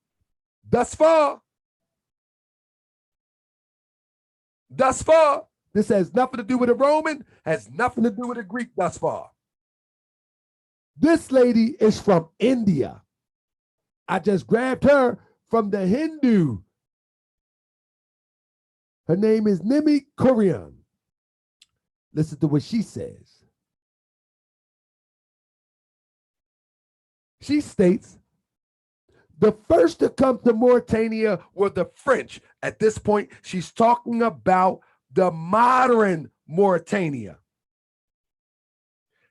Thus far, this has nothing to do with a Roman, has nothing to do with a Greek thus far. This lady is from India. I just grabbed her from the Hindu. Her name is Nimi Koran. Listen to what she says. She states, The first to come to Mauritania were the French. At this point, she's talking about the modern Mauritania.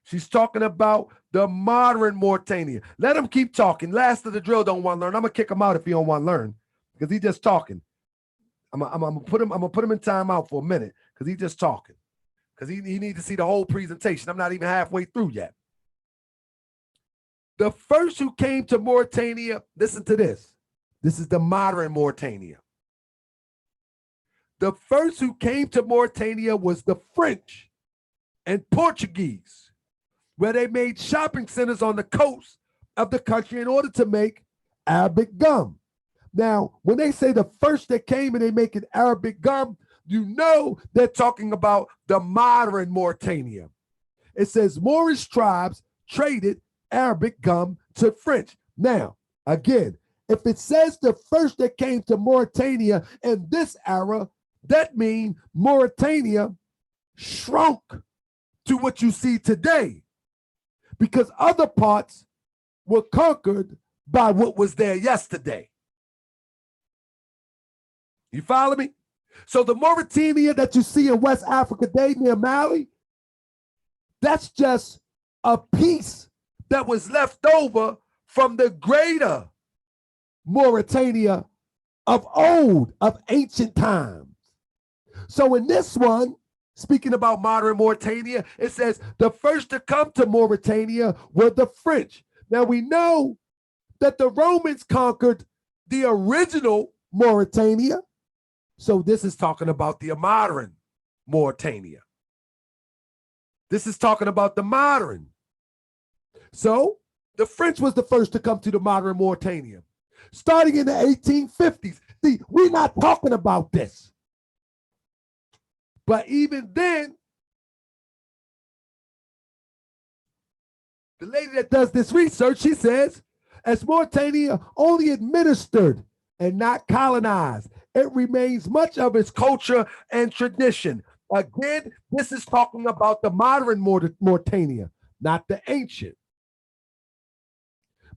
She's talking about the modern Mauritania. Let him keep talking. Last of the drill don't want to learn. I'm gonna kick him out if he don't want to learn, because he's just talking. I'm gonna put him in timeout for a minute because he's just talking. Because he needs to see the whole presentation. I'm not even halfway through yet. The first who came to Mauritania, listen to this. This is the modern Mauritania. The first who came to Mauritania was the French and Portuguese, where they made shopping centers on the coast of the country in order to make Arabic gum. Now, when they say the first that came and they make an Arabic gum, you know they're talking about the modern Mauritania. It says Moorish tribes traded Arabic gum to French. Now, again, if it says the first that came to Mauritania in this era, that means Mauritania shrunk to what you see today, because other parts were conquered by what was there yesterday. You follow me? So the Mauritania that you see in West Africa today near Mali, that's just a piece that was left over from the greater Mauritania of old, of ancient times. So in this one, speaking about modern Mauritania, it says the first to come to Mauritania were the French. Now we know that the Romans conquered the original Mauritania. So this is talking about the modern Mauritania. This is talking about the modern. So the French was the first to come to the modern Mauritania, starting in the 1850s. See, we're not talking about this. But even then, the lady that does this research, she says, as Mauritania only administered and not colonized, it remains much of its culture and tradition. Again, this is talking about the modern Mauritania, not the ancient.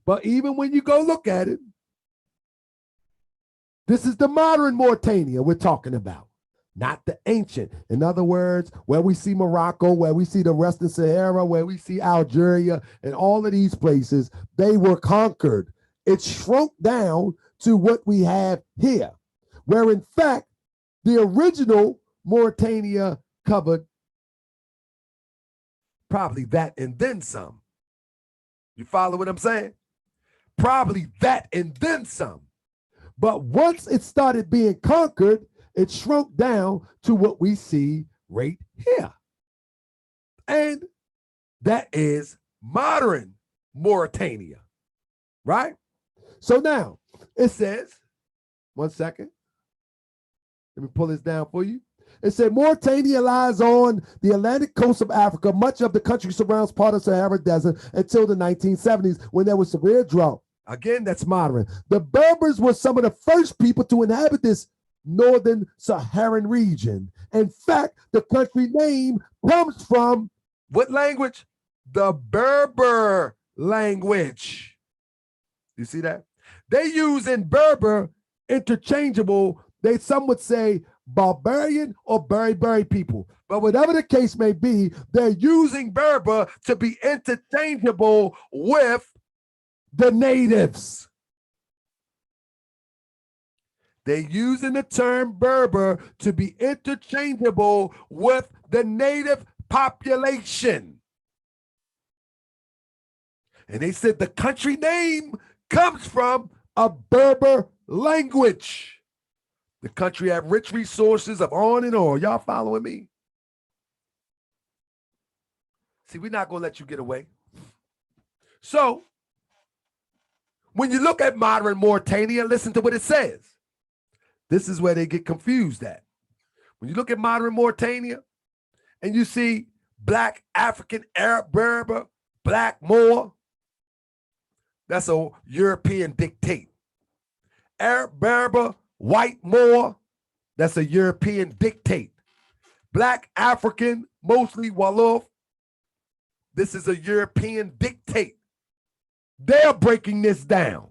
But even when you go look at it, this is the modern Mauritania we're talking about, not the ancient. In other words, where we see Morocco, where we see the Western Sahara, where we see Algeria, and all of these places, they were conquered. It shrunk down to what we have here, where in fact, the original Mauritania covered probably that and then some. You follow what I'm saying? Probably that and then some. But once it started being conquered, it shrunk down to what we see right here. And that is modern Mauritania, right? So now it says, one second. Let me pull this down for you. It said Mauritania lies on the Atlantic coast of Africa. Much of the country surrounds part of Sahara Desert until the 1970s when there was severe drought. Again, that's modern. The Berbers were some of the first people to inhabit this northern Saharan region. In fact, the country name comes from what language? The Berber language. You see that? They use in Berber interchangeable, some would say barbarian or Berry people. But whatever the case may be, they're using Berber to be interchangeable with the natives. They're using the term Berber to be interchangeable with the native population. And they said the country name comes from a Berber language. The country have rich resources of on and on. Y'all following me? See, we're not going to let you get away. So, when you look at modern Mauritania, listen to what it says. This is where they get confused at. When you look at modern Mauritania and you see Black, African, Arab, Berber, Black, Moor, that's a European dictate. Arab, Berber, white, Moor, that's a European dictate. Black, African, mostly Wolof, this is a European dictate. They're breaking this down.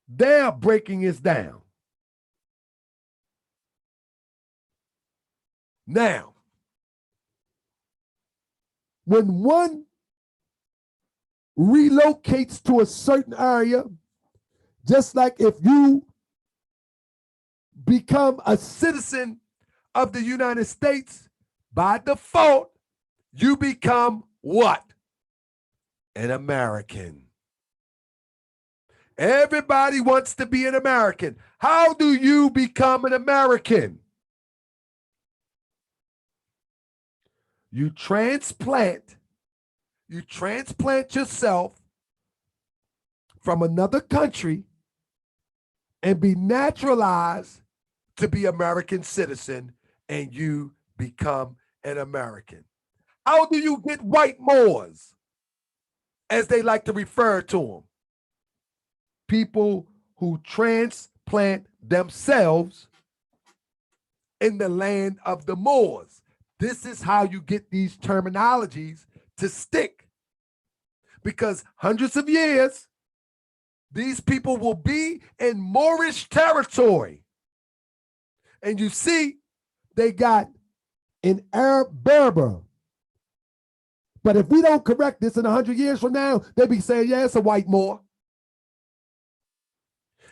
They're breaking us down. Now, when one relocates to a certain area, just like if you become a citizen of the United States, by default, you become what? An American. Everybody wants to be an American. How do you become an American? You transplant yourself from another country and be naturalized to be American citizen, and you become an American. How do you get white Moors, as they like to refer to them? People who transplant themselves in the land of the Moors. This is how you get these terminologies to stick. Because hundreds of years, these people will be in Moorish territory. And you see, they got an Arab Berber. But if we don't correct this in 100 years from now, they'll be saying, yeah, it's a white Moor.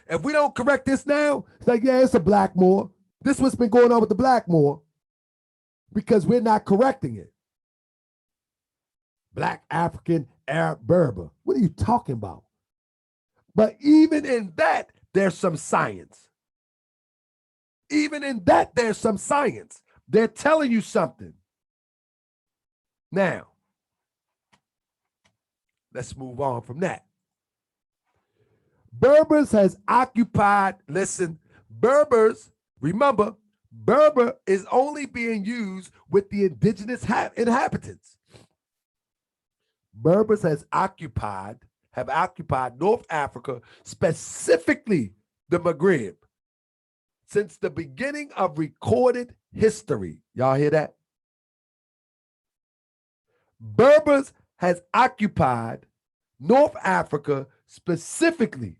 If we don't correct this now, it's like, yeah, it's a black Moor. This is what's been going on with the black Moor, because we're not correcting it. Black, African, Arab, Berber. What are you talking about? But even in that, there's some science. Even in that, there's some science. They're telling you something. Now, let's move on from that. Berbers has occupied, listen, Berbers, remember, Berber is only being used with the indigenous inhabitants. Berbers have occupied North Africa, specifically the Maghreb, since the beginning of recorded history. Y'all hear that? Berbers has occupied North Africa specifically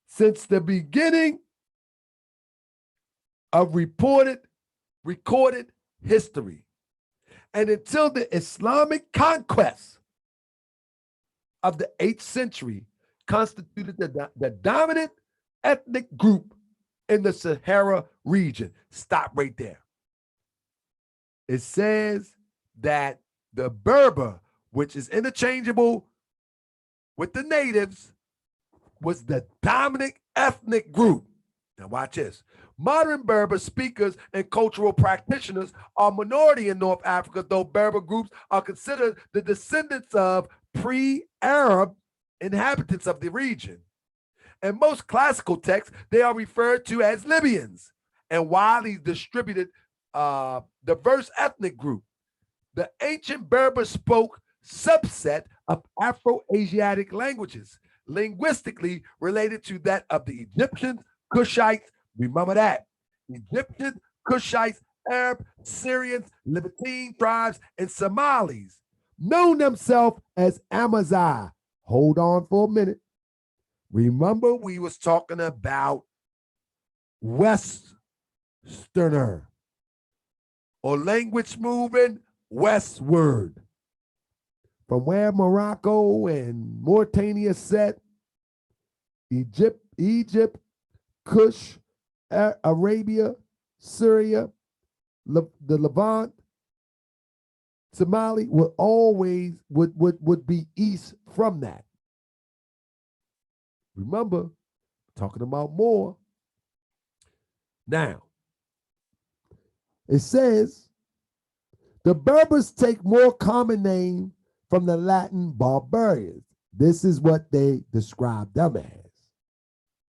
since the beginning of recorded history, and until the Islamic conquest of the 8th century constituted the dominant ethnic group in the Sahara region. Stop right there. It says that the Berber, which is interchangeable with the natives, was the dominant ethnic group. Now watch this. Modern Berber speakers and cultural practitioners are minority in North Africa, though Berber groups are considered the descendants of pre-Arab inhabitants of the region. In most classical texts, they are referred to as Libyans, and widely distributed diverse ethnic group. The ancient Berber spoke subset of Afro-Asiatic languages, linguistically related to that of the Egyptians, Cushites, remember that, Egyptians, Cushites, Arab, Syrians, Levantine tribes, and Somalis, known themselves as Amazigh. Hold on for a minute. Remember, we was talking about Westerner, or language moving westward. From where Morocco and Mauritania set, Egypt, Kush, Arabia, Syria, the Levant, Somali would always would be east from that. Remember, talking about Moor. Now, it says the Berbers take more common name from the Latin barbarians. This is what they describe them as,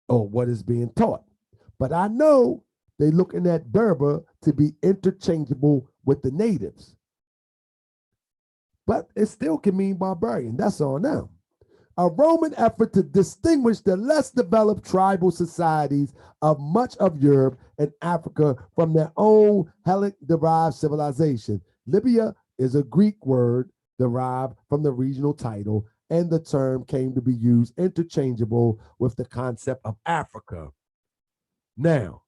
or what is being taught. But I know they're looking at Berber to be interchangeable with the natives. But it still can mean barbarian. That's on them. A Roman effort to distinguish the less developed tribal societies of much of Europe and Africa from their own Hellenic-derived civilization. Libya is a Greek word derived from the regional title and the term came to be used interchangeable with the concept of Africa. Now,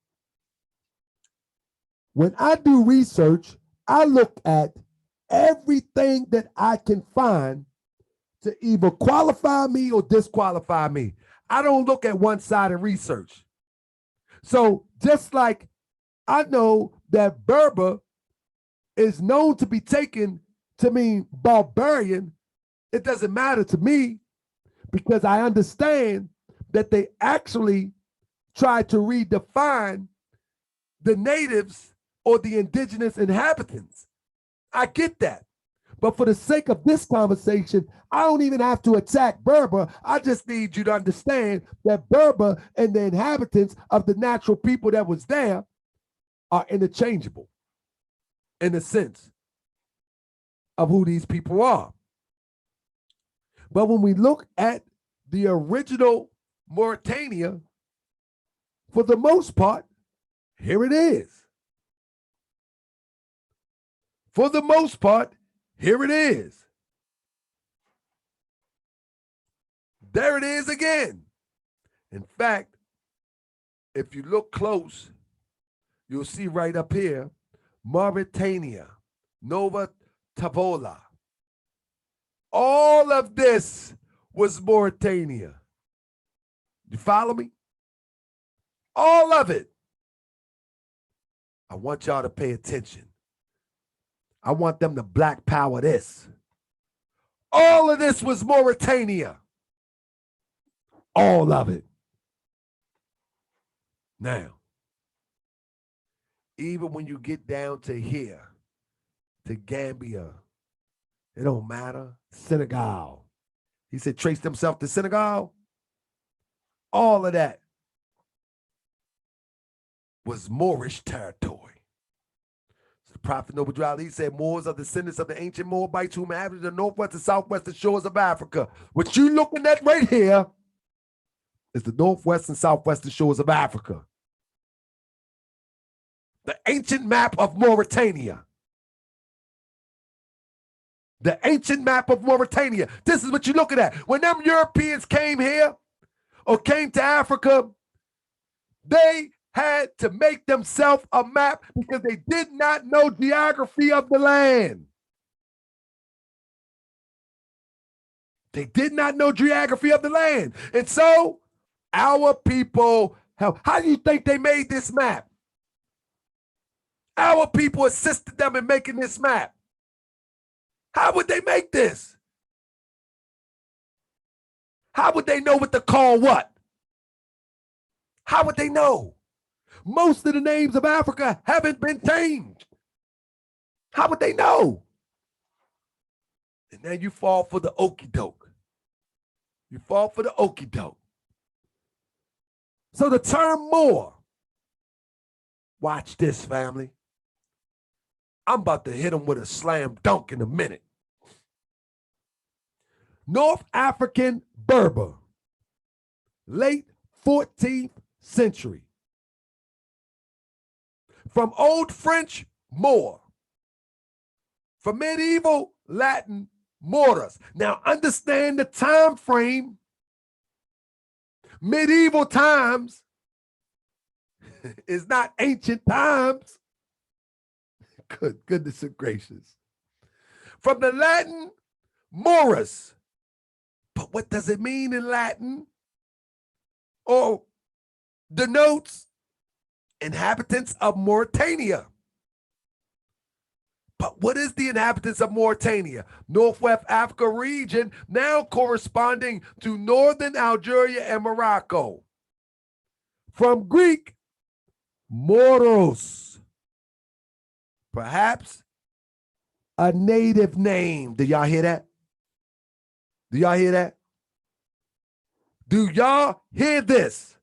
when I do research, I look at everything that I can find to either qualify me or disqualify me. I don't look at one-sided research. So just like I know that Berber is known to be taken to mean barbarian, it doesn't matter to me because I understand that they actually try to redefine the natives or the indigenous inhabitants. I get that. But for the sake of this conversation, I don't even have to attack Berber. I just need you to understand that Berber and the inhabitants of the natural people that was there are interchangeable in the sense of who these people are. But when we look at the original Mauritania, for the most part, here it is. For the most part, here it is. There it is again. In fact, if you look close, you'll see right up here, Mauritania, Nova Tavola. All of this was Mauritania. You follow me? All of it. I want y'all to pay attention. I want them to black power this. All of this was Mauritania. All of it. Now, even when you get down to here, to Gambia, it don't matter. Senegal. He said trace himself to Senegal. All of that was Moorish territory. So the Prophet Noble Ali said, Moors are descendants of the ancient Moabites who inhabited the northwest and southwestern shores of Africa. What you looking at right here is the northwest and southwestern shores of Africa. The ancient map of Mauritania. The ancient map of Mauritania. This is what you're looking at. When them Europeans came here or came to Africa, they had to make themselves a map because they did not know geography of the land. They did not know geography of the land. And so our people, how do you think they made this map? Our people assisted them in making this map. How would they make this? How would they know what to call what? How would they know? Most of the names of Africa haven't been changed. How would they know? And then you fall for the okie doke. You fall for the okie doke. So the term Moor, watch this, family. I'm about to hit them with a slam dunk in a minute. North African Berber, late 14th century. From Old French, Moor. From medieval Latin, mortars. Now understand the time frame. Medieval times is not ancient times. Goodness gracious. From the Latin, morus. But what does it mean in Latin? Or denotes inhabitants of Mauritania. But what is the inhabitants of Mauritania? Northwest Africa region, now corresponding to northern Algeria and Morocco. From Greek, Moros. Perhaps a native name. Do y'all hear that? Do y'all hear that? Do y'all hear this?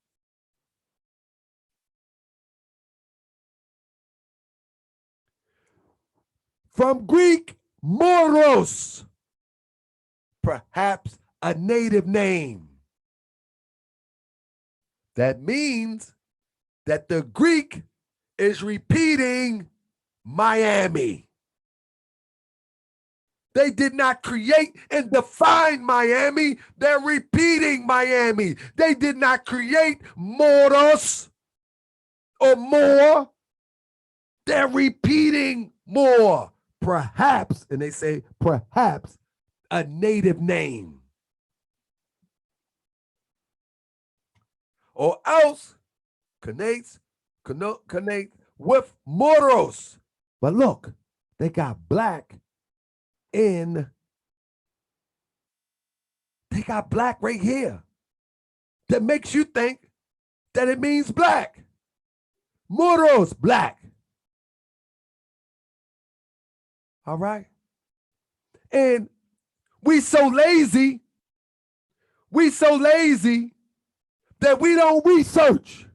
From Greek, Moros. Perhaps a native name. That means that the Greek is repeating Miami. They did not create and define Miami. They're repeating Miami. They did not create Moros or more. They're repeating more. Perhaps, and they say perhaps, a native name. Or else connect with Moros. But look, they got black in, they got black right here. That makes you think that it means black. Moros, black. All right? And we so lazy that we don't research.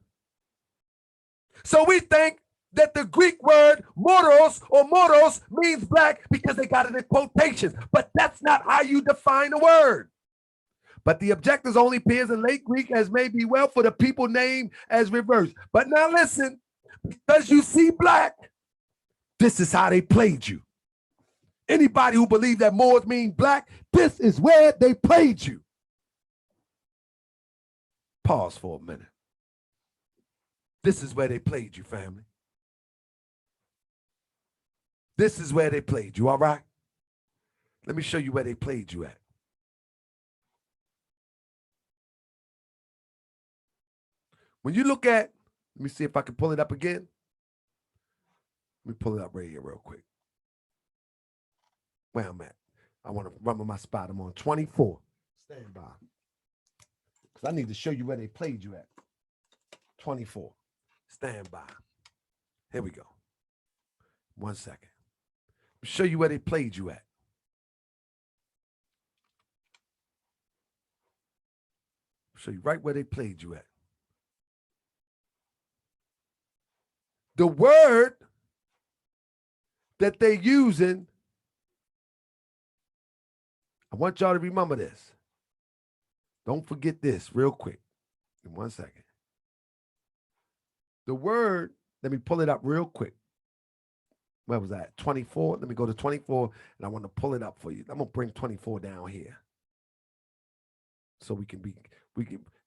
So we think that the Greek word moros or moros means black because they got it in quotations, but that's not how you define the word. But the objectives only appears in late Greek as may be well for the people named as reversed. But now listen, because you see black, this is how they played you. Anybody who believes that Moors mean black, this is where they played you. Pause for a minute. This is where they played you, family. This is where they played you, all right? Let me show you where they played you at. When you look at, let me see if I can pull it up again. Let me pull it up right here real quick. Where I'm at. I want to remember my spot. I'm on 24. Stand by. Because I need to show you where they played you at. 24. Stand by. Here we go. 1 second. Show you where they played you at. Show you right where they played you at. The word that they're using, I want y'all to remember this. Don't forget this real quick. In 1 second. The word, let me pull it up real quick. Where was that? 24. Let me go to 24, and I want to pull it up for you. I'm going to bring 24 down here. So we can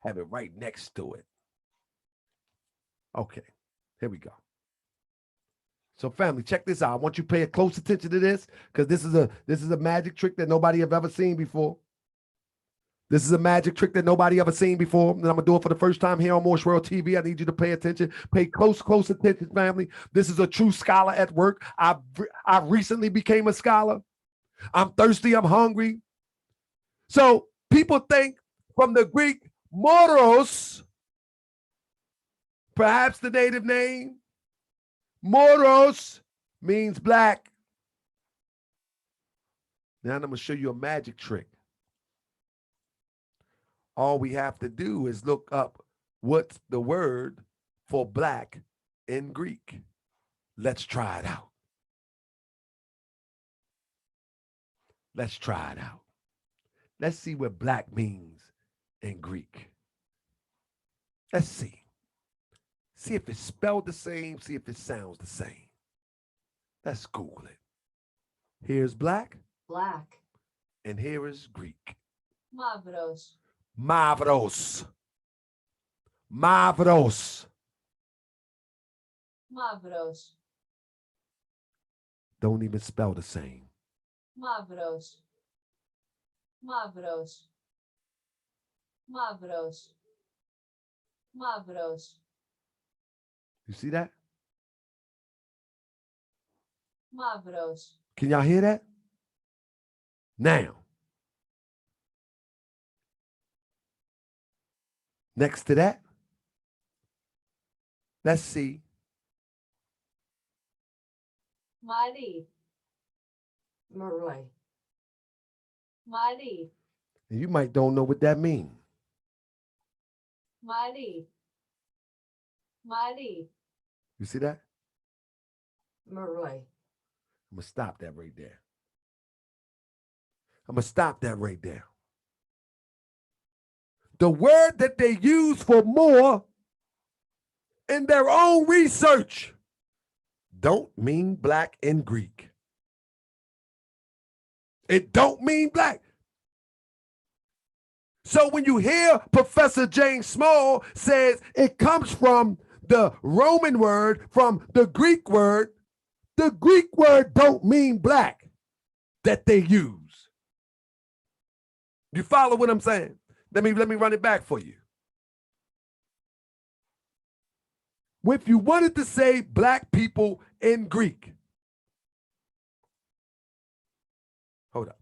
have it right next to it. Okay. Here we go. So family, check this out. I want you to pay close attention to this because this is a magic trick that nobody have ever seen before. This is a magic trick that nobody ever seen before. And I'm going to do it for the first time here on Moorish TV. I need you to pay attention. Pay close attention, family. This is a true scholar at work. I recently became a scholar. I'm thirsty. I'm hungry. So people think from the Greek moros, perhaps the native name, moros means black. Now I'm going to show you a magic trick. All we have to do is look up what's the word for black in Greek. Let's try it out. Let's try it out. Let's see what black means in Greek. Let's see. See if it's spelled the same, see if it sounds the same. Let's Google it. Here's black. Black. And here is Greek. Mavros. Mavros. Mavros. Mavros. Don't even spell the same. Mavros. Mavros. Mavros. Mavros. You see that? Mavros. Can y'all hear that? Now, next to that, let's see. Mari. Maroy. Mari. And you might don't know what that means. Mari. Mari. You see that? Maroy. I'm going to stop that right there. I'm going to stop that right there. The word that they use for more in their own research don't mean black in Greek. It don't mean black. So when you hear Professor James Small says it comes from the Roman word, from the Greek word don't mean black that they use. You follow what I'm saying? Let me run it back for you. If you wanted to say black people in Greek, hold up.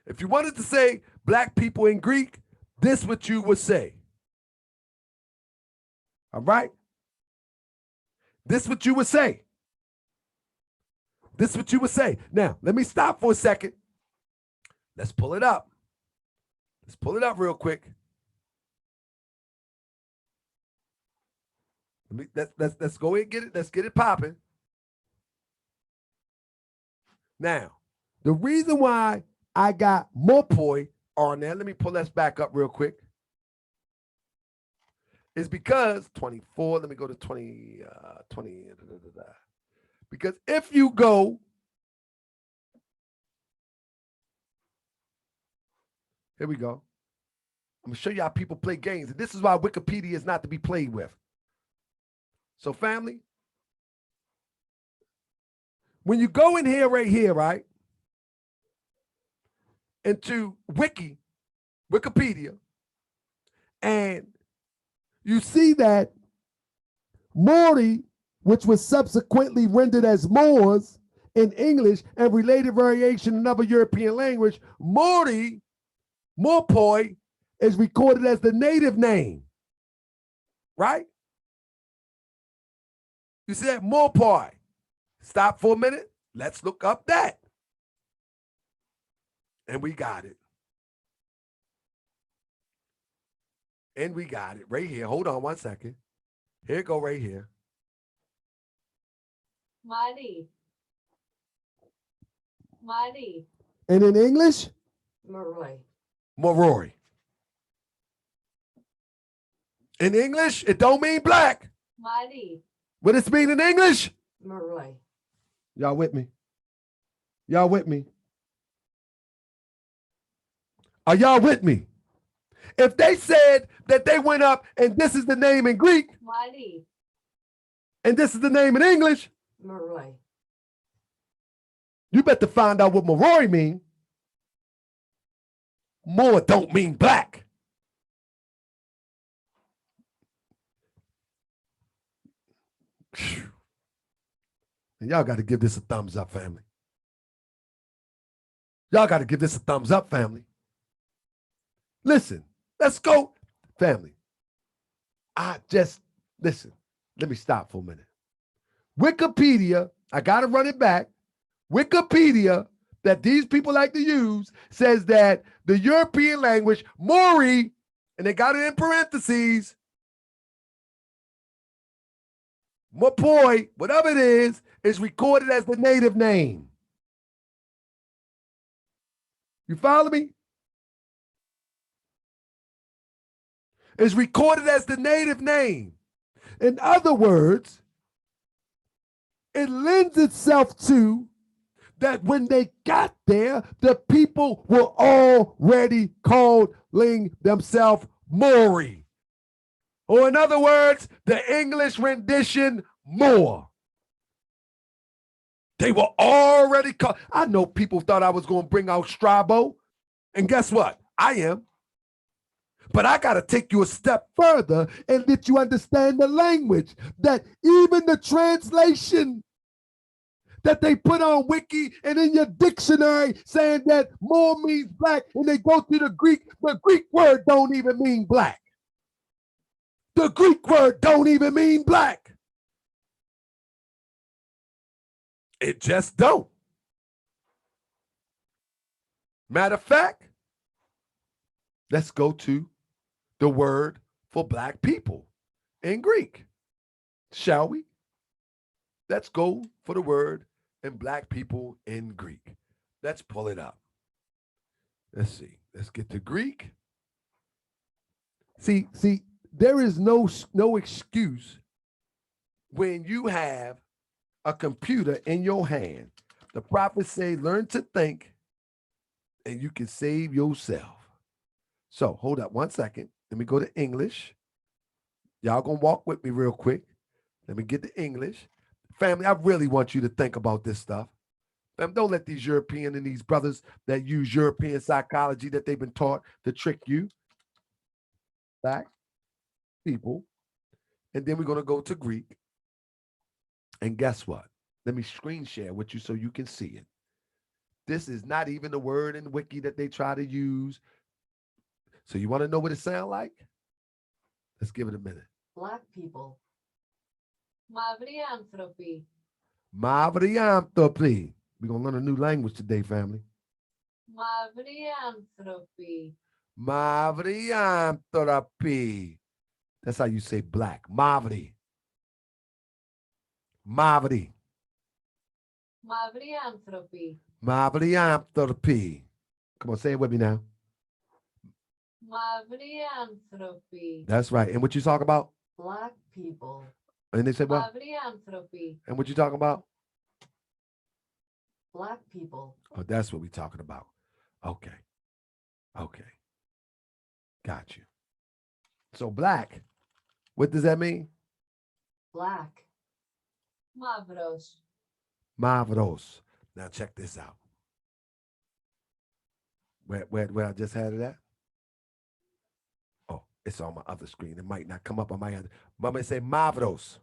If you wanted to say black people in Greek, this is what you would say. All right? This is what you would say. This is what you would say. Now, let me stop for a second. Let's pull it up. Let's pull it up real quick. Let's go ahead and get it. Let's get it popping. Now, the reason why I got Mopoi on there, let me pull this back up real quick, is because 24, let me go to 20, because if you go, here we go. I'm gonna show you how people play games. And this is why Wikipedia is not to be played with. So family, when you go in here right here, right, into Wikipedia, and you see that Maori, which was subsequently rendered as Moors in English and related variation in other European language, Mopoi is recorded as the native name, right? You see that? Mopoi. Stop for a minute. Let's look up that. And we got it. And we got it right here. Hold on one second. Here it go right here. Mari. And in English? Maroi. Moroi. In English, it don't mean black. Mari. What does it mean in English? Maroi. Y'all with me? Y'all with me? Are y'all with me? If they said that they went up and this is the name in Greek, Mari. and this is the name in English, Maroi. you better find out what Moroi mean. Moor don't mean black. And y'all got to give this a thumbs up, family. Y'all got to give this a thumbs up, family. Listen, let's go, family. Listen, let me stop for a minute. Wikipedia, I got to run it back. Wikipedia, that these people like to use, says that the European language, Maori, and they got it in parentheses, Mopoi, whatever it is recorded as the native name. You follow me? It's recorded as the native name. In other words, it lends itself to that when they got there, the people were already calling themselves Maori. Or in other words, the English rendition, Moor. They were already called. I know people thought I was going to bring out Strabo. And guess what? I am. But I got to take you a step further and let you understand the language. That even the translation that they put on Wiki and in your dictionary saying that Moor means black, and they go to the Greek word don't even mean black. The Greek word don't even mean black. It just don't. Matter of fact, let's go to the word for black people in Greek, shall we? Let's go for the word in black people in Greek. Let's pull it up. Let's see. Let's get to Greek. See, there is no excuse when you have a computer in your hand. The prophets say, learn to think and you can save yourself. So hold up 1 second. Let me go to English. Y'all gonna walk with me real quick. Let me get to English. Family, I really want you to think about this stuff. Don't let these European and these brothers that use European psychology that they've been taught to trick you. Black people. And then we're going to go to Greek. And guess what? Let me screen share with you so you can see it. This is not even the word in the wiki that they try to use. So you want to know what it sounds like? Let's give it a minute. Black people. Mavrianthropy. Mavrianthropy. We're going to learn a new language today, family. Mavrianthropy. Mavrianthropy. That's how you say black. Mavri. Mavri. Mavrianthropy. Mavrianthropy. Come on, say it with me now. Mavrianthropy. That's right. And what you talk about? Black people. And they say what? Mavrianthropy. And what you talking about? Black people. Oh, that's what we talking about. Okay. Okay. Got you. So black, what does that mean? Black. Mavros. Mavros. Now check this out. Where I just had it at? Oh, it's on my other screen. It might not come up on my other. But I'm going to say Mavros.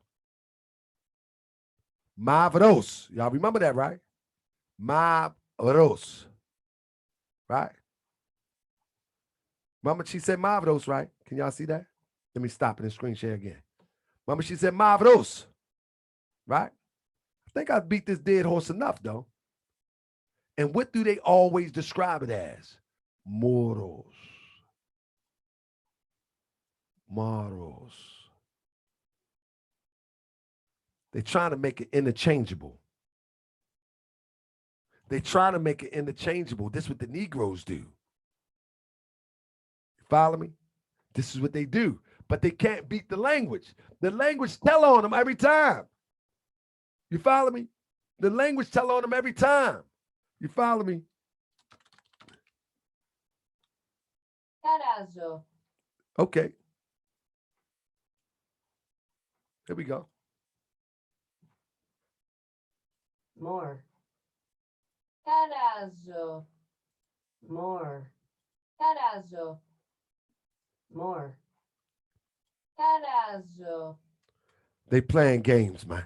Mavros. Y'all remember that, right? Mavros. Right? Mama, she said Mavros, right? Can y'all see that? Let me stop it and screen share again. Mama, she said Mavros. Right? I think I beat this dead horse enough, though. And what do they always describe it as? Moros. Moros. They're trying to make it interchangeable. They try to make it interchangeable. This is what the Negroes do. You follow me? This is what they do. But they can't beat the language. The language tell on them every time. You follow me? The language tell on them every time. You follow me? Carazo. Okay. Here we go. More. Carazo. More. Carazo. More. Carazo. They playing games, man.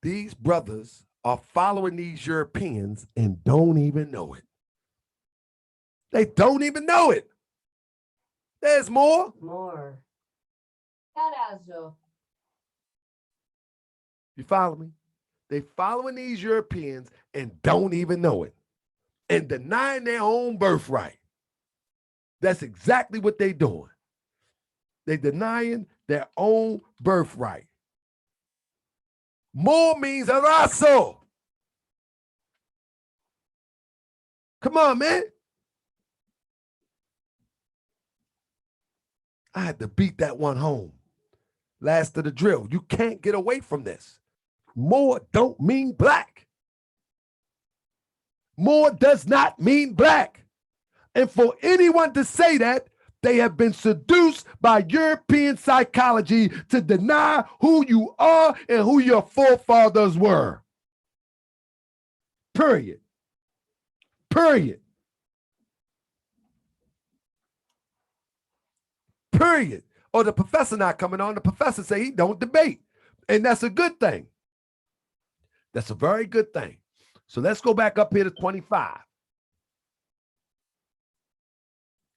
These brothers are following these Europeans and don't even know it. They don't even know it. There's more. More. Carazo. You follow me? They following these Europeans and don't even know it. And denying their own birthright. That's exactly what they're doing. They're denying their own birthright. Moor means araso. Come on, man. I had to beat that one home. Last of the drill. You can't get away from this. Moor don't mean black. Moor does not mean black. And for anyone to say that, they have been seduced by European psychology to deny who you are and who your forefathers were. Period. Period. Period. Or the professor not coming on. The professor say he don't debate. And that's a good thing. That's a very good thing. So let's go back up here to 25.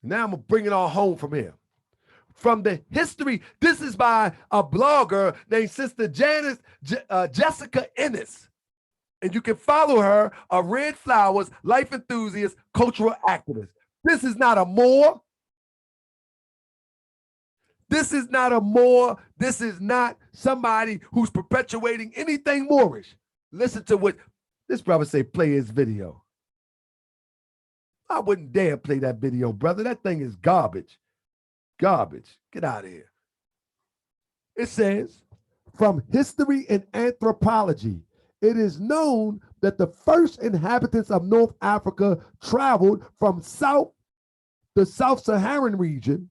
Now I'm going to bring it all home from here. From the history, this is by a blogger named Sister Jessica Ennis. And you can follow her, a Red Flowers, life enthusiast, cultural activist. This is not a Moor. This is not a Moor. This is not somebody who's perpetuating anything Moorish. Listen to what this brother say, play his video. I wouldn't dare play that video, brother. That thing is garbage. Garbage. Get out of here. It says, from history and anthropology, it is known that the first inhabitants of North Africa traveled from the South Saharan region.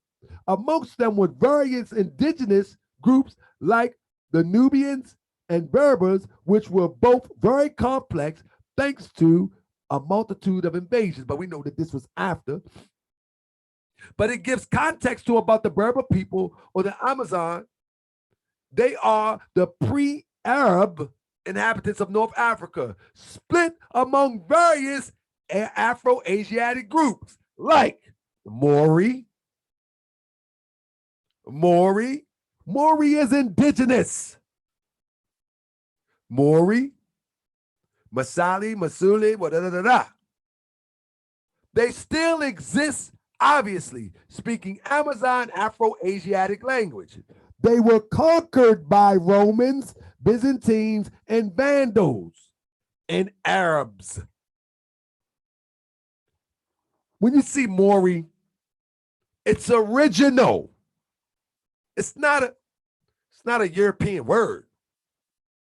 Amongst them were various indigenous groups like the Nubians and Berbers, which were both very complex thanks to a multitude of invasions. But we know that this was after. But it gives context to about the Berber people or the Amazon. They are the pre-Arab inhabitants of North Africa, split among various Afro-Asiatic groups like Maori. Maori is indigenous. Maori, Masali, Masuli, da. They still exist, obviously, speaking Amazon Afro-Asiatic language. They were conquered by Romans, Byzantines, and Vandals, and Arabs. When you see Maori, it's original. It's not a European word.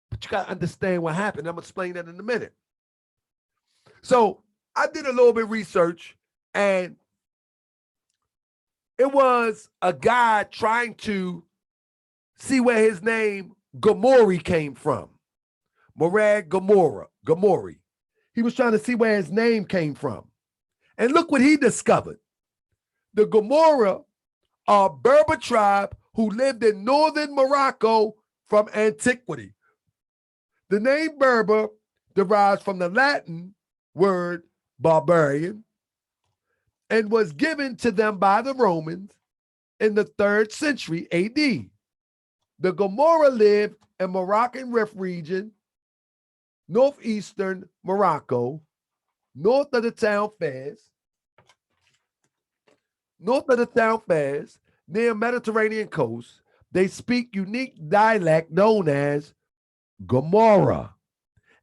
But you got to understand what happened. I'm going to explain that in a minute. So I did a little bit of research, and it was a guy trying to see where his name Gomori came from. Morag Gomori. He was trying to see where his name came from. And look what he discovered. The Gomorrah are a Berber tribe who lived in northern Morocco from antiquity. The name Berber derives from the Latin word barbarian and was given to them by the Romans in the 3rd century AD. The Gomorrah lived in Moroccan Rift region, northeastern Morocco, north of the town Fez, near Mediterranean coast. They speak unique dialect known as Gomorrah.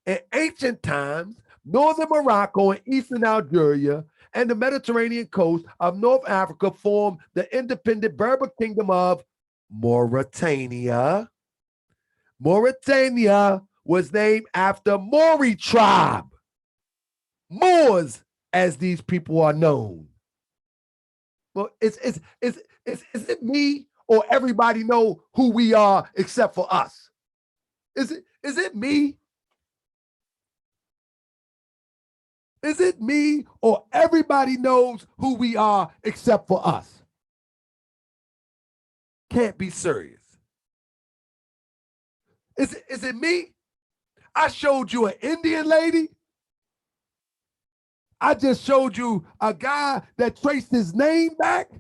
In ancient times, northern Morocco and eastern Algeria and the Mediterranean coast of North Africa formed the independent Berber kingdom of Mauritania. Mauritania was named after Maori tribe. Moors, as these people are known. Well, is it me or everybody know who we are except for us? Is it me? Is it me or everybody knows who we are except for us? Can't be serious. Is it me? I showed you an Indian lady. I just showed you a guy that traced his name back.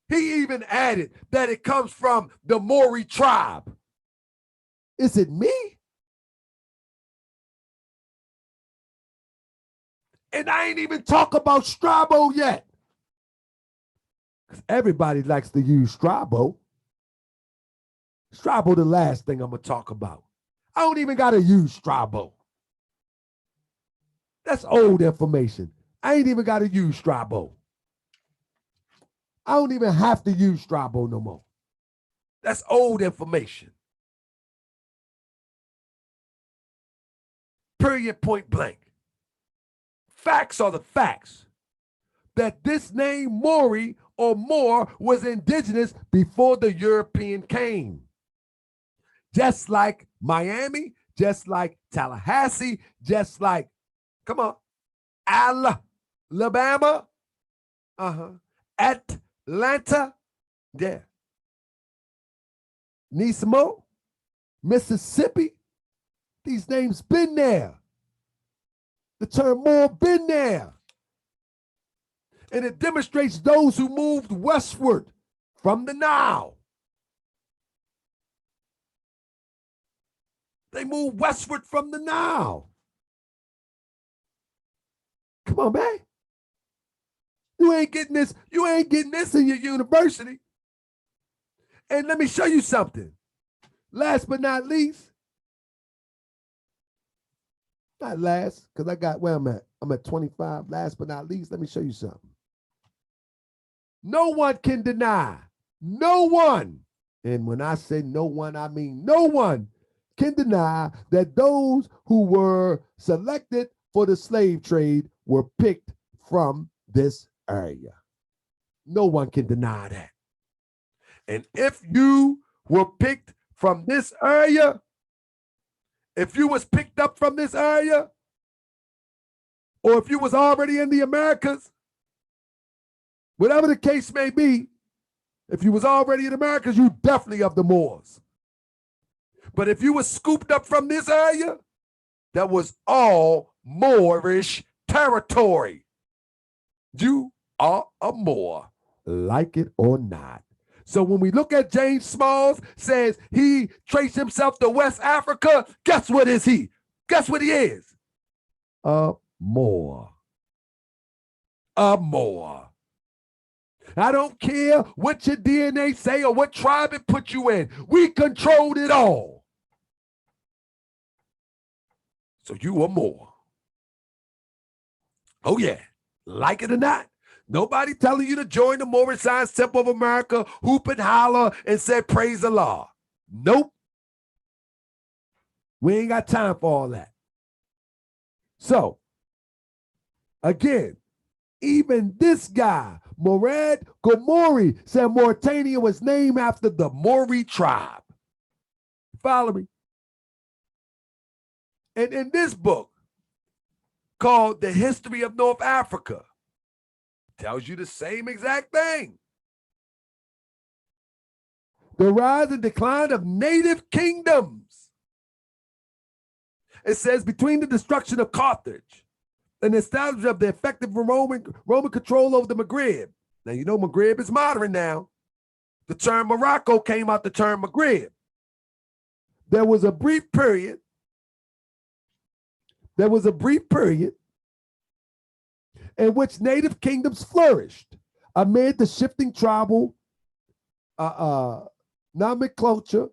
He even added that it comes from the Maori tribe. Is it me? And I ain't even talk about Strabo yet. Because everybody likes to use Strabo. Strabo, the last thing I'm going to talk about. I don't even got to use Strabo. That's old information. I ain't even got to use Strabo. I don't even have to use Strabo no more. That's old information. Period, point blank. Facts are the facts. That this name Maori or Moor was indigenous before the European came. Just like Miami, just like Tallahassee, just like, come on, Alabama, Atlanta, yeah. Nismo, Mississippi, these names been there. The term Moor been there. And it demonstrates those who moved westward from the Nile. They moved westward from the Nile. Come on, man. You ain't getting this. You ain't getting this in your university. And let me show you something. Last but not least. Not last, because I got where I'm at. I'm at 25. Last but not least, let me show you something. No one can deny. No one. And when I say no one, I mean no one can deny that those who were selected for the slave trade were picked from this area. No one can deny that. And if you were picked from this area, if you was picked up from this area, or if you was already in the Americas, whatever the case may be, if you was already in the Americas, you definitely of the Moors. But if you was scooped up from this area, that was all Moorish territory. You are a Moor, like it or not. So when we look at James Smalls, says he traced himself to West Africa, guess what is he? Guess what he is? A Moor. A Moor. I don't care what your DNA say or what tribe it put you in. We controlled it all. So you are Moor. Oh yeah, like it or not. Nobody telling you to join the Moorish Science Temple of America, hoop and holler and say praise Allah. Nope. We ain't got time for all that. So, again, even this guy, Murad Gomori, said Mauritania was named after the Moori tribe. Follow me? And in this book called The History of North Africa, tells you the same exact thing. The rise and decline of native kingdoms. It says between the destruction of Carthage and the establishment of the effective Roman control over the Maghreb. Now, you know Maghreb is modern now. The term Morocco came out the term Maghreb. There was a brief period. In which native kingdoms flourished amid the shifting tribal nomenclature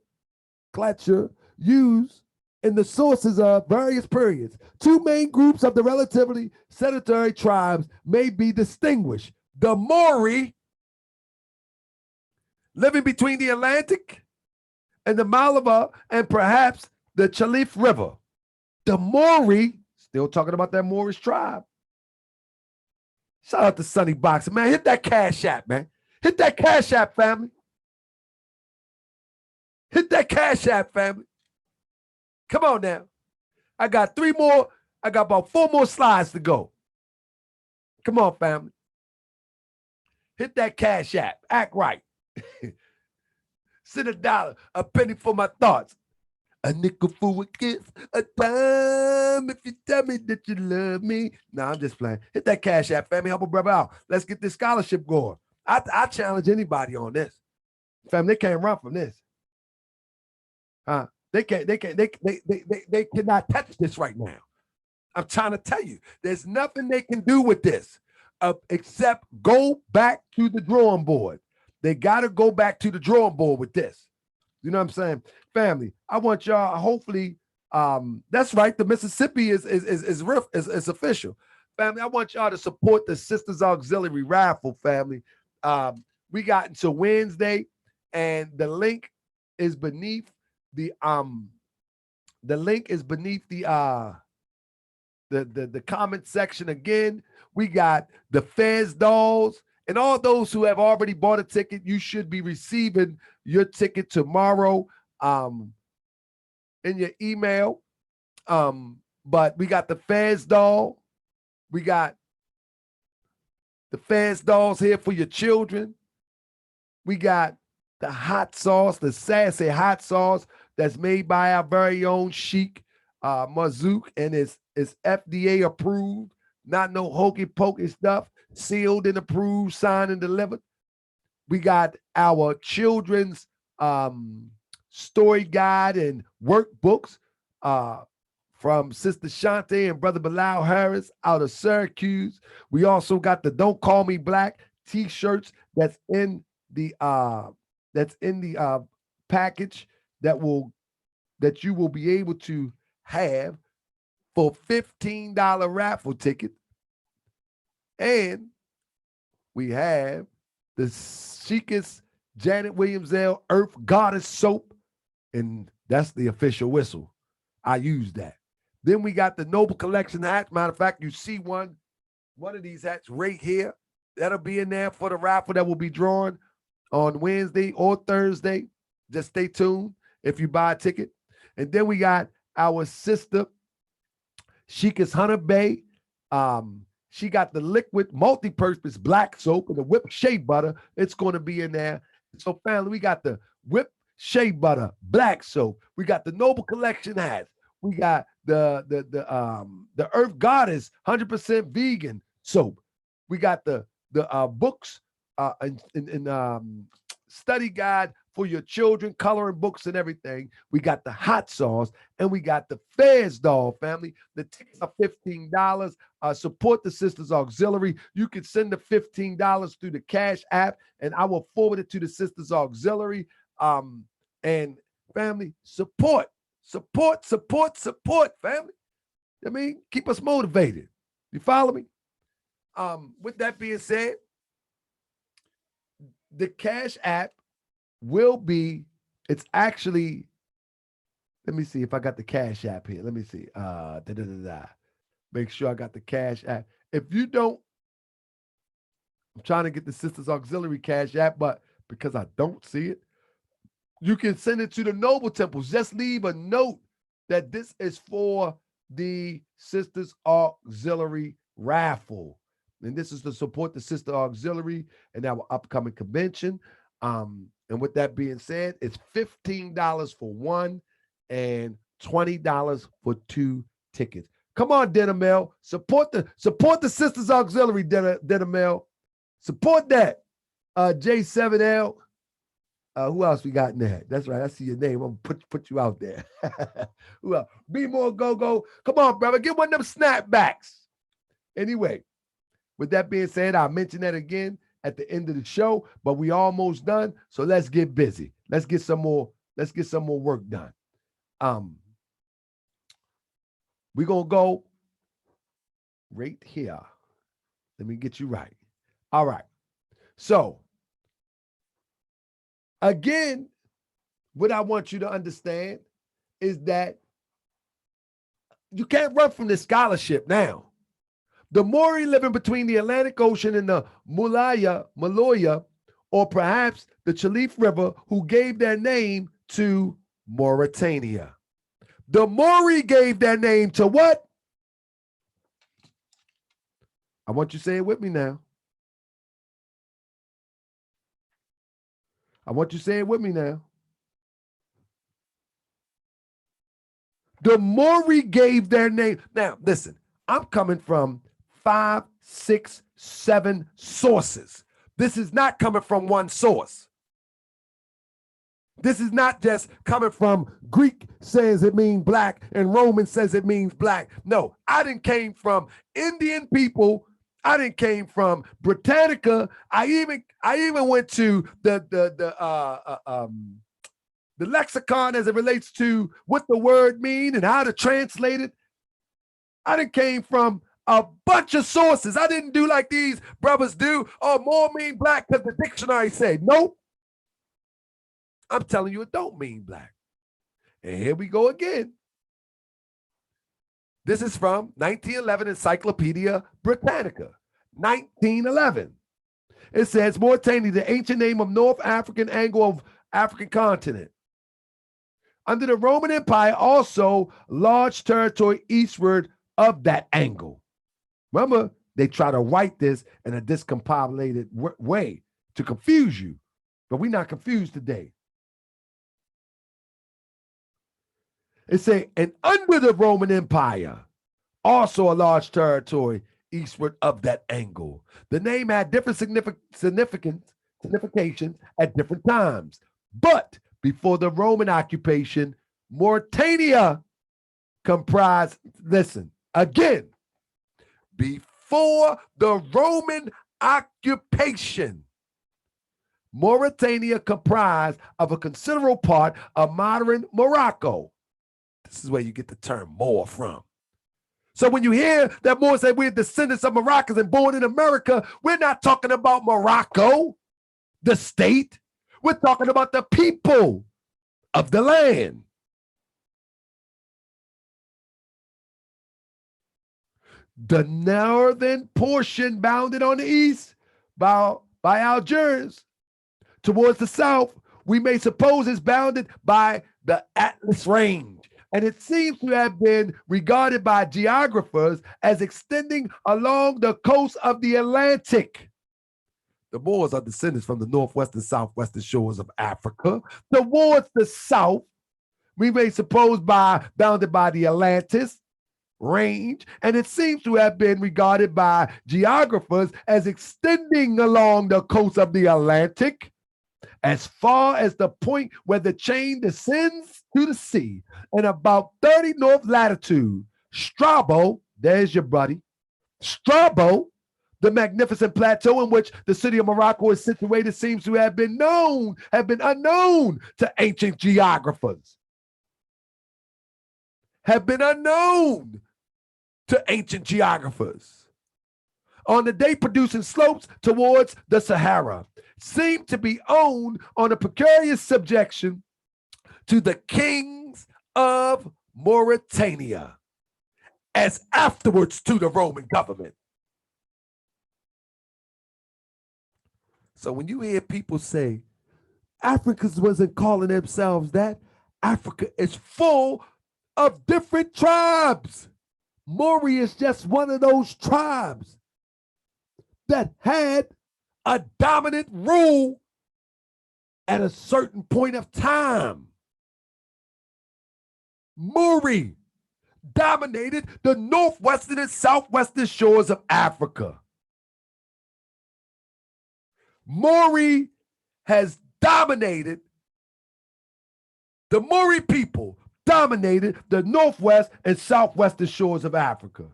used in the sources of various periods. Two main groups of the relatively sedentary tribes may be distinguished. The Maori, living between the Atlantic and the Malabar and perhaps the Chalif River. The Maori, still talking about that Moorish tribe. Shout out to Sonny Boxer, man. Hit that Cash App, man. Hit that Cash App, family. Hit that Cash App, family. Come on now. I got about 4 more slides to go. Come on, family. Hit that Cash App. Act right. Send $1, a penny for my thoughts. A nickel for a gift, a dime if you tell me that you love me. No, I'm just playing. Hit that Cash App, family. Help a brother out. Let's get this scholarship going. I challenge anybody on this. Family, they can't run from this. They cannot touch this right now. I'm trying to tell you, there's nothing they can do with this except go back to the drawing board. They got to go back to the drawing board with this. You know what I'm saying? Family, I want y'all, hopefully, that's right, the Mississippi is official. Family, I want y'all to support the Sisters Auxiliary raffle, family. We got until Wednesday, and the link is beneath the comment section. Again, we got the Fez dolls, and all those who have already bought a ticket, you should be receiving your ticket tomorrow in your email. But we got the Fez doll. We got the Fez dolls here for your children. We got the hot sauce, the sassy hot sauce that's made by our very own Sheik Mazouk, and it's FDA approved, not no hokey pokey stuff, sealed and approved, signed and delivered. We got our children's story guide and workbooks from Sister Sanete and Brother Bilal Harris out of Syracuse. We also got the Don't Call Me Black t-shirts that's in the package that you will be able to have for $15 raffle ticket. And we have the chicest Janet Williams L Earth Goddess soap, and That's the official whistle. I use that. Then we got the Noble Collection hats. Matter of fact, you see one of these hats right here. That'll be in there for the raffle that will be drawn on Wednesday or Thursday. Just stay tuned if you buy a ticket. And then we got our sister, Sheikah's Hunter Bay. She got the liquid multi-purpose black soap and the whipped shea butter. It's going to be in there. So, family, we got the whipped shea butter, black soap. We got the Noble Collection hats. We got the Earth Goddess 100% vegan soap. We got the books and study guide for your children, coloring books and everything. We got the hot sauce, and we got the Fez doll, family. The tickets are $15. Support the Sisters Auxiliary. You can send the $15 through the Cash App, and I will forward it to the Sisters Auxiliary. And family, support, family. I mean, keep us motivated. You follow me? With that being said, the Cash App will be, it's actually, let me see if I got the Cash App here. Let me see. Make sure I got the Cash App. If you don't, I'm trying to get the Sisters Auxiliary Cash App, but because I don't see it, you can send it to the Noble Temples. Just leave a note that this is for the Sisters Auxiliary raffle. And this is to support the Sister Auxiliary and our upcoming convention. And with that being said, it's $15 for one and $20 for two tickets. Come on, Denimel. Support the Sisters Auxiliary, Denimel. Support that. J7L. Who else we got in there? That's right. I see your name. I'm gonna put you out there. Who else? Be More Go-Go. Come on, brother. Get one of them snapbacks. Anyway, with that being said, I'll mention that again at the end of the show, but we almost done. So let's get busy. Let's get some more work done. We're gonna go right here. Let me get you right. All right. So again, what I want you to understand is that you can't run from this scholarship now. The Maori living between the Atlantic Ocean and the Maloya, or perhaps the Chalif River, who gave their name to Mauritania. The Maori gave their name to what? I want you to say it with me now. I want you to say it with me now. The Maori gave their name. Now, listen, I'm coming from 5, 6, 7 sources. This is not coming from one source. This is not just coming from Greek says it means black and Roman says it means black. No, I didn't came from Indian people. I didn't came from Britannica. I even went to the lexicon as it relates to what the word mean and how to translate it. I didn't came from a bunch of sources. I didn't do like these brothers do. Oh, Moor mean black because the dictionary said. Nope. I'm telling you, it don't mean black. And here we go again. This is from 1911 Encyclopedia Britannica, 1911. It says Mauritania, the ancient name of North African angle of African continent. Under the Roman Empire, also large territory eastward of that angle. Remember, they try to write this in a discombobulated way to confuse you, but we're not confused today. It say, and under the Roman Empire, also a large territory eastward of that angle. The name had different significations at different times. But before the Roman occupation, Mauritania comprised, listen, again, before the Roman occupation, Mauritania comprised of a considerable part of modern Morocco. This is where you get the term Moor from. So when you hear that Moor say we're descendants of Moroccans and born in America, we're not talking about Morocco, the state. We're talking about the people of the land. The northern portion bounded on the east by Algiers. Towards the south, we may suppose is bounded by the Atlas Range, and it seems to have been regarded by geographers as extending along the coast of the Atlantic. The Moors are descendants from the northwest and southwestern shores of Africa. Towards the south, we may suppose bounded by the Atlantis range, and it seems to have been regarded by geographers as extending along the coast of the Atlantic as far as the point where the chain descends to the sea, and about 30 north latitude. Strabo, there's your buddy, Strabo, the magnificent plateau in which the city of Morocco is situated, seems to have been unknown to ancient geographers. On the day producing slopes towards the Sahara, seem to be owned on a precarious subjection to the kings of Mauritania, as afterwards to the Roman government. So when you hear people say Africans wasn't calling themselves that, Africa is full of different tribes. Moorish is just one of those tribes that had a dominant rule at a certain point of time. Moor dominated the northwestern and southwestern shores of Africa. Moor has dominated, the Moor people dominated the northwest and southwestern shores of Africa.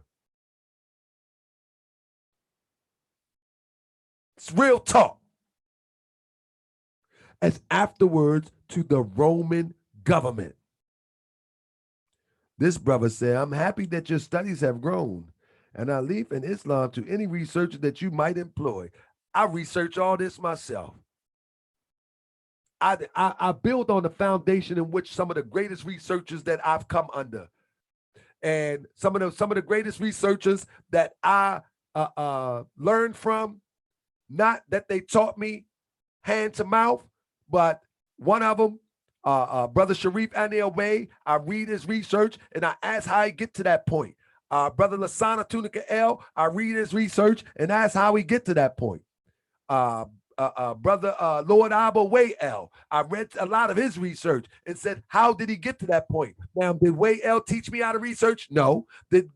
It's real talk. As afterwards to the Roman government. This brother said, I'm happy that your studies have grown, and I leave in Islam to any researcher that you might employ. I research all this myself. I build on the foundation in which some of the greatest researchers that I've come under, and some of the greatest researchers that I learned from, not that they taught me hand to mouth, but one of them, Brother Sharif Anil Bey, I read his research and I ask how he get to that point. Brother Lasana Tunica L, I read his research and ask how he get to that point. Brother Lord Abba Way L, I read a lot of his research and said, how did he get to that point? Now, did Way L teach me how to research? No. Did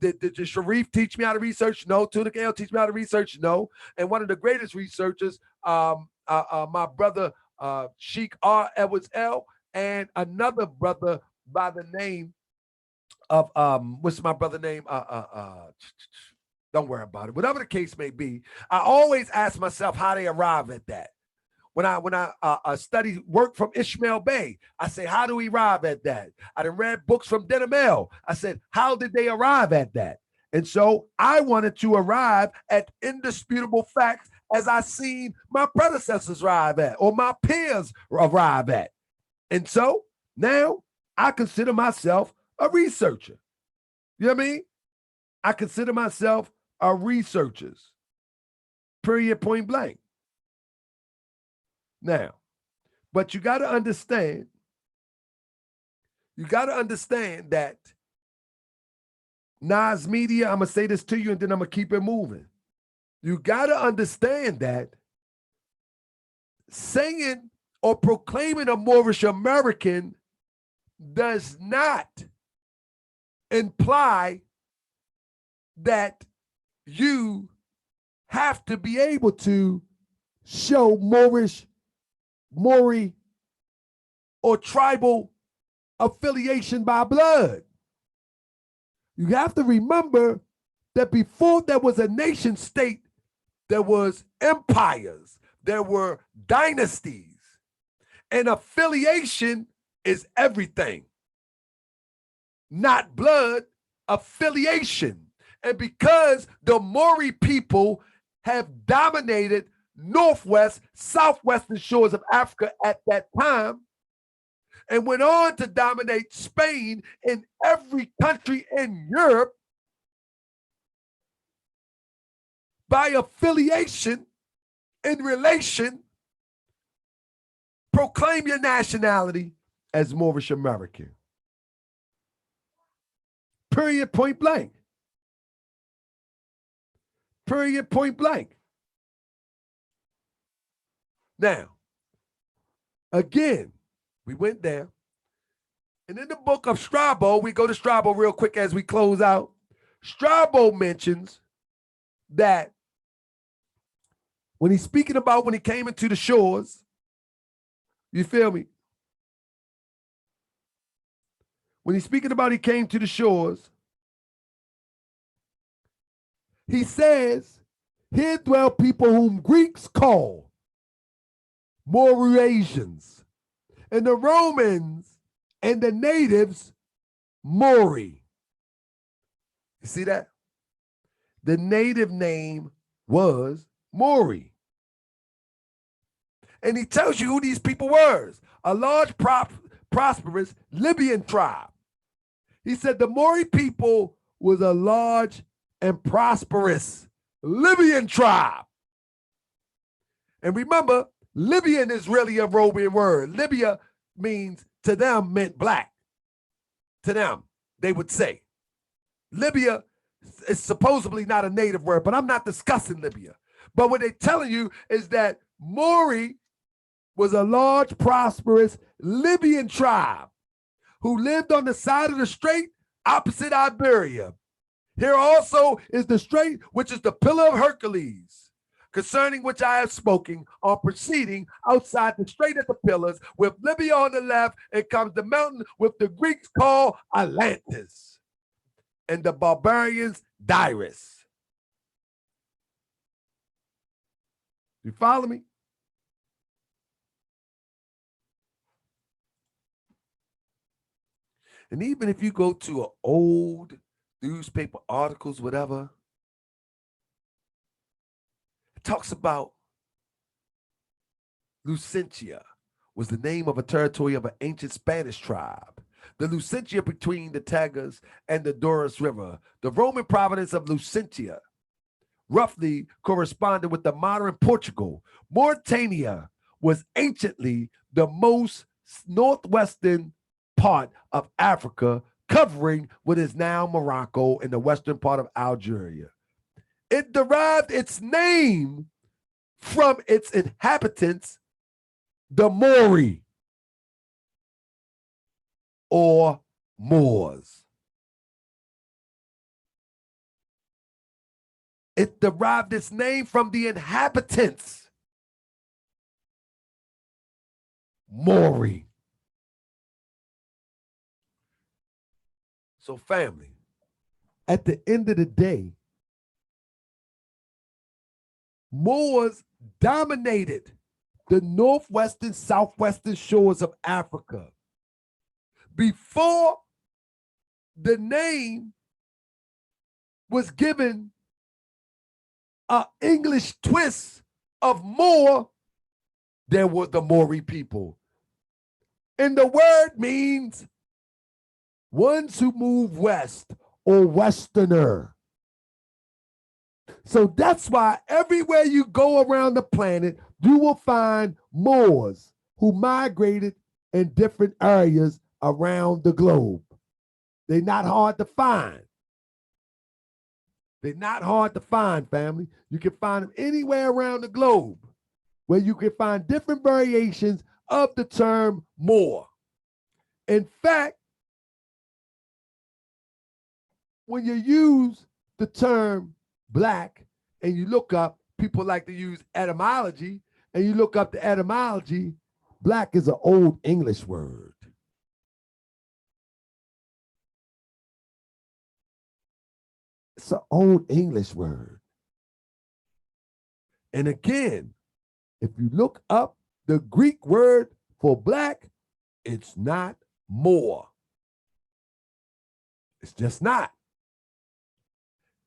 Sharif teach me how to research? No. Tunica L teach me how to research? No. And one of the greatest researchers, my brother Sheikh R. Edwards L, and another brother by the name of what's my brother name? Don't worry about it. Whatever the case may be, I always ask myself how they arrive at that. When I study work from Ishmael Bey, I say, how do we arrive at that? I done read books from Denham L. I said, how did they arrive at that? And so I wanted to arrive at indisputable facts as I seen my predecessors arrive at, or my peers arrive at. And so now I consider myself a researcher. You know what I mean? I consider myself a researcher. Period, point blank. Now, but you got to understand that Nas Media, I'm going to say this to you and then I'm going to keep it moving. You got to understand that saying or proclaiming a Moorish American does not imply that you have to be able to show Moori, or tribal affiliation by blood. You have to remember that before there was a nation state, there was empires, there were dynasties, and affiliation is everything. Not blood, affiliation. And because the Moori people have dominated northwest, southwestern shores of Africa at that time, and went on to dominate Spain and every country in Europe, by affiliation, in relation, proclaim your nationality as Moorish American. Period, point blank. Period, point blank. Now, again, we went there. And in the book of Strabo, we go to Strabo real quick as we close out. Strabo mentions that when he's speaking about when he came into the shores, you feel me? When he's speaking about he came to the shores, he says, here dwell people whom Greeks call Moorians, and the Romans and the natives Moori. You see that? The native name was Moori. And he tells you who these people were. A large, prosperous Libyan tribe. He said the Moori people was a large and prosperous Libyan tribe. And remember, Libyan is really a Roman word. Libya means, to them, meant black. To them, they would say. Libya is supposedly not a native word, but I'm not discussing Libya. But what they're telling you is that Moori was a large, prosperous Libyan tribe who lived on the side of the strait opposite Iberia. Here also is the strait, which is the Pillar of Hercules, concerning which I have spoken on proceeding outside the strait of the pillars, with Libya on the left, and comes the mountain which the Greeks call Atlantis, and the barbarians Dyrus. You follow me? And even if you go to an old newspaper articles, whatever, it talks about Lucentia was the name of a territory of an ancient Spanish tribe. The Lucentia between the Tagus and the Douro River. The Roman province of Lucentia roughly corresponded with the modern Portugal. Mauritania was anciently the most northwestern part of Africa, covering what is now Morocco and the western part of Algeria. It derived its name from its inhabitants, the Moori, or Moors. It derived its name from the inhabitants, Moori. So family, at the end of the day, Moors dominated the northwestern, southwestern shores of Africa. Before the name was given an English twist of Moor, there were the Moori people. And the word means ones who move west or westerner. So that's why everywhere you go around the planet, you will find Moors who migrated in different areas around the globe. They're not hard to find. They're not hard to find, family. You can find them anywhere around the globe where you can find different variations of the term Moor. In fact, when you use the term black and you look up, people like to use etymology, and you look up the etymology, black is an old English word. It's an old English word. And again, if you look up the Greek word for black, it's not Moor. It's just not.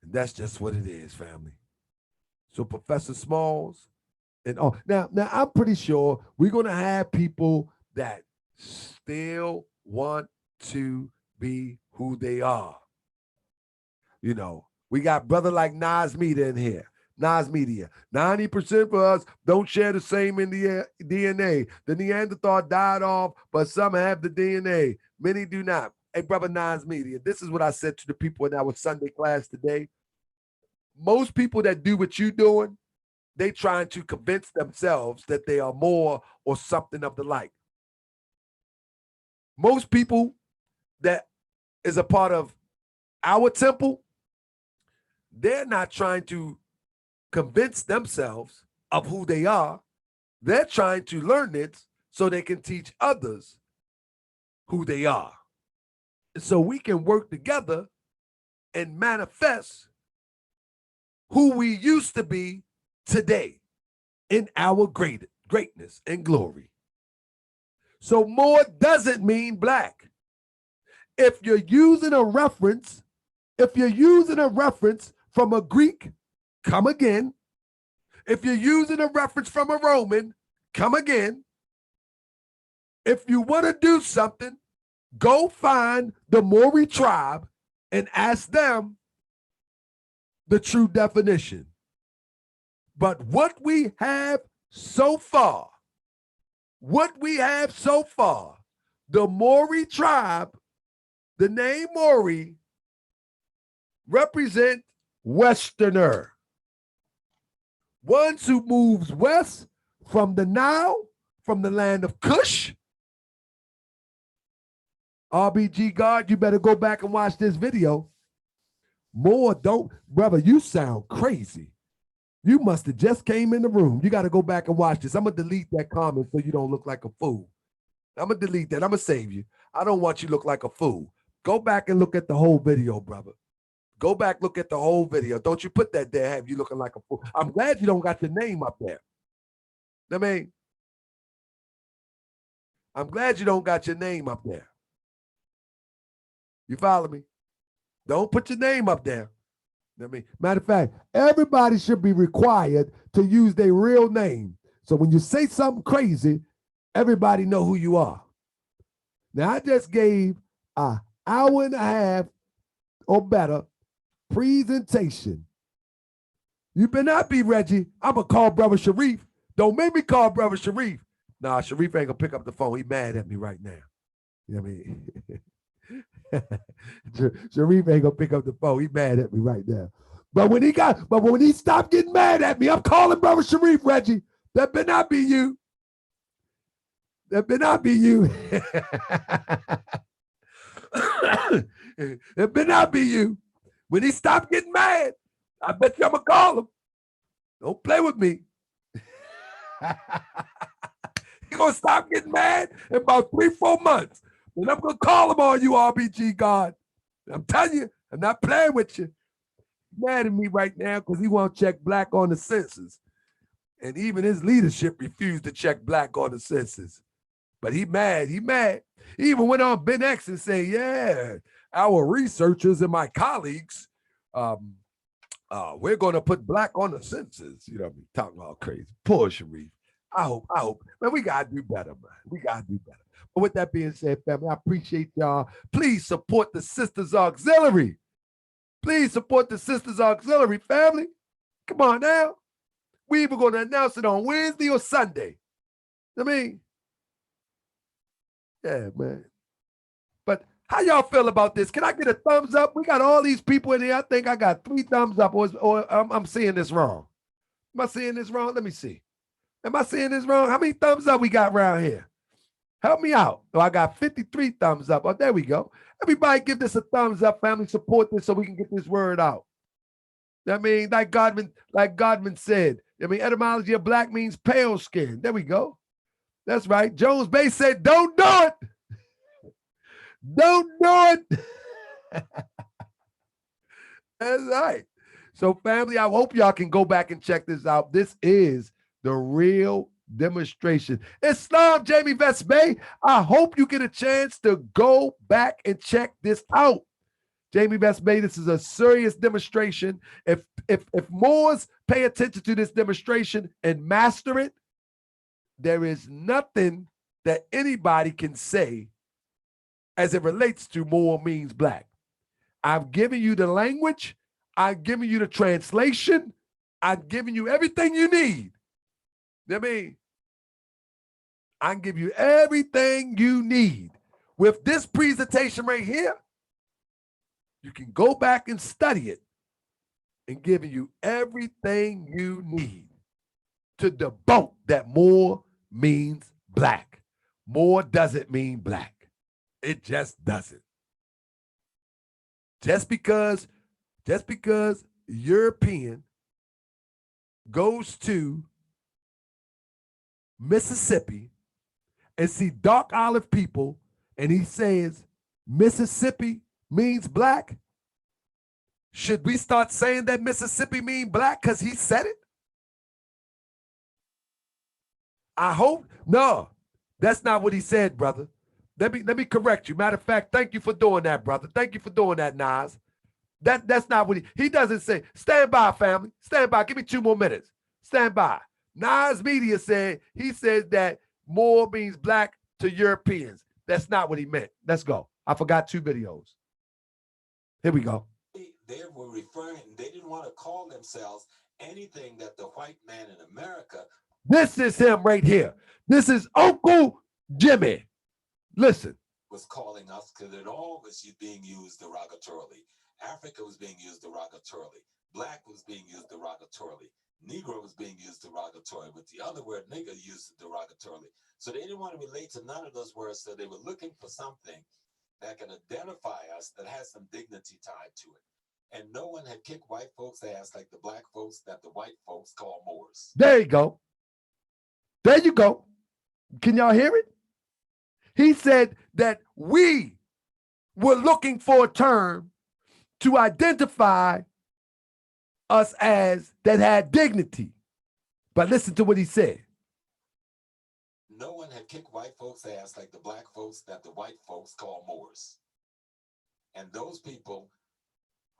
And that's just what it is, family. So Professor Smalls, and now I'm pretty sure we're gonna have people that still want to be who they are. You know, we got brother like Nas Meter in here. Nas Media. 90% for us don't share the same in the DNA. The Neanderthal died off, but some have the DNA. Many do not. Hey, brother Nas Media, this is what I said to the people in our Sunday class today. Most people that do what you're doing, they trying to convince themselves that they are more or something of the like. Most people that is a part of our temple, they're not trying to convince themselves of who they are. They're trying to learn it so they can teach others who they are. So we can work together and manifest who we used to be today in our greatness and glory. So Moor doesn't mean black. If you're using a reference from a Greek, come again. If you're using a reference from a Roman, come again. If you want to do something, go find the Moorish tribe and ask them the true definition. But what we have so far, the Moorish tribe, the name Moorish, represent Westerner. Ones who moves west from the Nile, from the land of Kush. RBG God, you better go back and watch this video. Moor don't, brother, you sound crazy. You must have just came in the room. You got to go back and watch this. I'm going to delete that comment so you don't look like a fool. I'm going to delete that. I'm going to save you. I don't want you to look like a fool. Go back and look at the whole video, brother. Go back, look at the whole video. Don't you put that there, have you looking like a fool. I'm glad you don't got your name up there. I mean, I'm glad you don't got your name up there. You follow me? Don't put your name up there. I mean, matter of fact, everybody should be required to use their real name. So when you say something crazy, everybody know who you are. Now, I just gave an hour and a half or better presentation. You better not be Reggie. I'm going to call Brother Sharif. Don't make me call Brother Sharif. Nah, Sharif ain't going to pick up the phone. He mad at me right now. You know what I mean? Sharif ain't going to pick up the phone. He mad at me right now. But when he stopped getting mad at me, I'm calling Brother Sharif, Reggie. That better not be you. That better not be you. That better not be you. When he stopped getting mad, I bet you I'm going to call him. Don't play with me. He's going to stop getting mad in about 3-4 months. And I'm going to call him on you, RBG God. I'm telling you, I'm not playing with you. He's mad at me right now because he won't check black on the census. And even his leadership refused to check black on the census. But he mad. He even went on Ben X and said, yeah, our researchers and my colleagues, we're going to put black on the census. You know what I mean? Talking all crazy. Poor Sharif. I hope. Man, we got to do better, man. We got to do better. But with that being said, family, I appreciate y'all. Please support the Sisters Auxiliary. Please support the Sisters Auxiliary, family. Come on now. We either going to announce it on Wednesday or Sunday. I mean, yeah, man. But how y'all feel about this? Can I get a thumbs up? We got all these people in here. I think I got 3 thumbs up, or I'm seeing this wrong. Am I seeing this wrong? Let me see. Am I seeing this wrong? How many thumbs up we got around here? Help me out. Oh, I got 53 thumbs up. Oh, there we go. Everybody give this a thumbs up, family. Support this so we can get this word out. I mean, like Godwin said, I mean, etymology of black means pale skin. There we go. That's right. Jones Bay said, don't do it. Don't do it. That's right. So, family, I hope y'all can go back and check this out. This is the real demonstration. Islam, Jamie Vest Bay, I hope you get a chance to go back and check this out. Jamie Vest Bay, this is a serious demonstration. If Moors pay attention to this demonstration and master it, there is nothing that anybody can say as it relates to Moor Means Black. I've given you the language. I've given you the translation. I'm giving you everything you need. I mean, I can give you everything you need. With this presentation right here, you can go back and study it and giving you everything you need to debunk that Moor means black. Moor doesn't mean black. It just doesn't. Just because European goes to Mississippi and see dark olive people and he says Mississippi means black, should we start saying that Mississippi means black because he said it? I hope. No, that's not what he said, brother. Let me correct you. Matter of fact, thank you for doing that, brother. Thank you for doing that, Nas. That's not what he doesn't say. Stand by, family. Stand by. Give me 2 more minutes. Stand by. Nas Media said, he said that Moor means black to Europeans. That's not what he meant. Let's go. I forgot 2 videos. Here we go. They were referring, they didn't want to call themselves anything that the white man in America. This is him right here. This is Uncle Jimmy. Listen. Was calling us because it all was being used derogatorily. Africa was being used derogatorily. Black was being used derogatorily. Negro was being used derogatorily, but the other word nigger used derogatorily. So they didn't want to relate to none of those words, so they were looking for something that can identify us that has some dignity tied to it. And no one had kicked white folks' ass like the black folks that the white folks call Moors. There you go. There you go. Can y'all hear it? He said that we were looking for a term to identify us as that had dignity. But listen to what he said. No one had kicked white folks' ass like the black folks that the white folks call Moors. And those people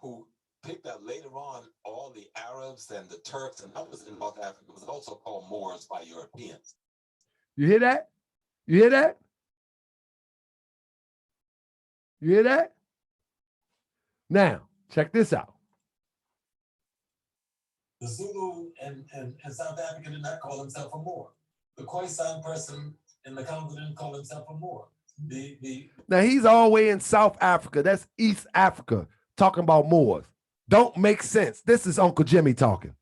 who picked up later on all the Arabs and the Turks and others in North Africa was also called Moors by Europeans. You hear that? You hear that? You hear that? Now, check this out. The Zulu and South Africa did not call himself a Moor. The Khoisan person in the Congo didn't call himself a Moor. Now, he's all the way in South Africa. That's East Africa, talking about Moors. Don't make sense. This is Uncle Jimmy talking.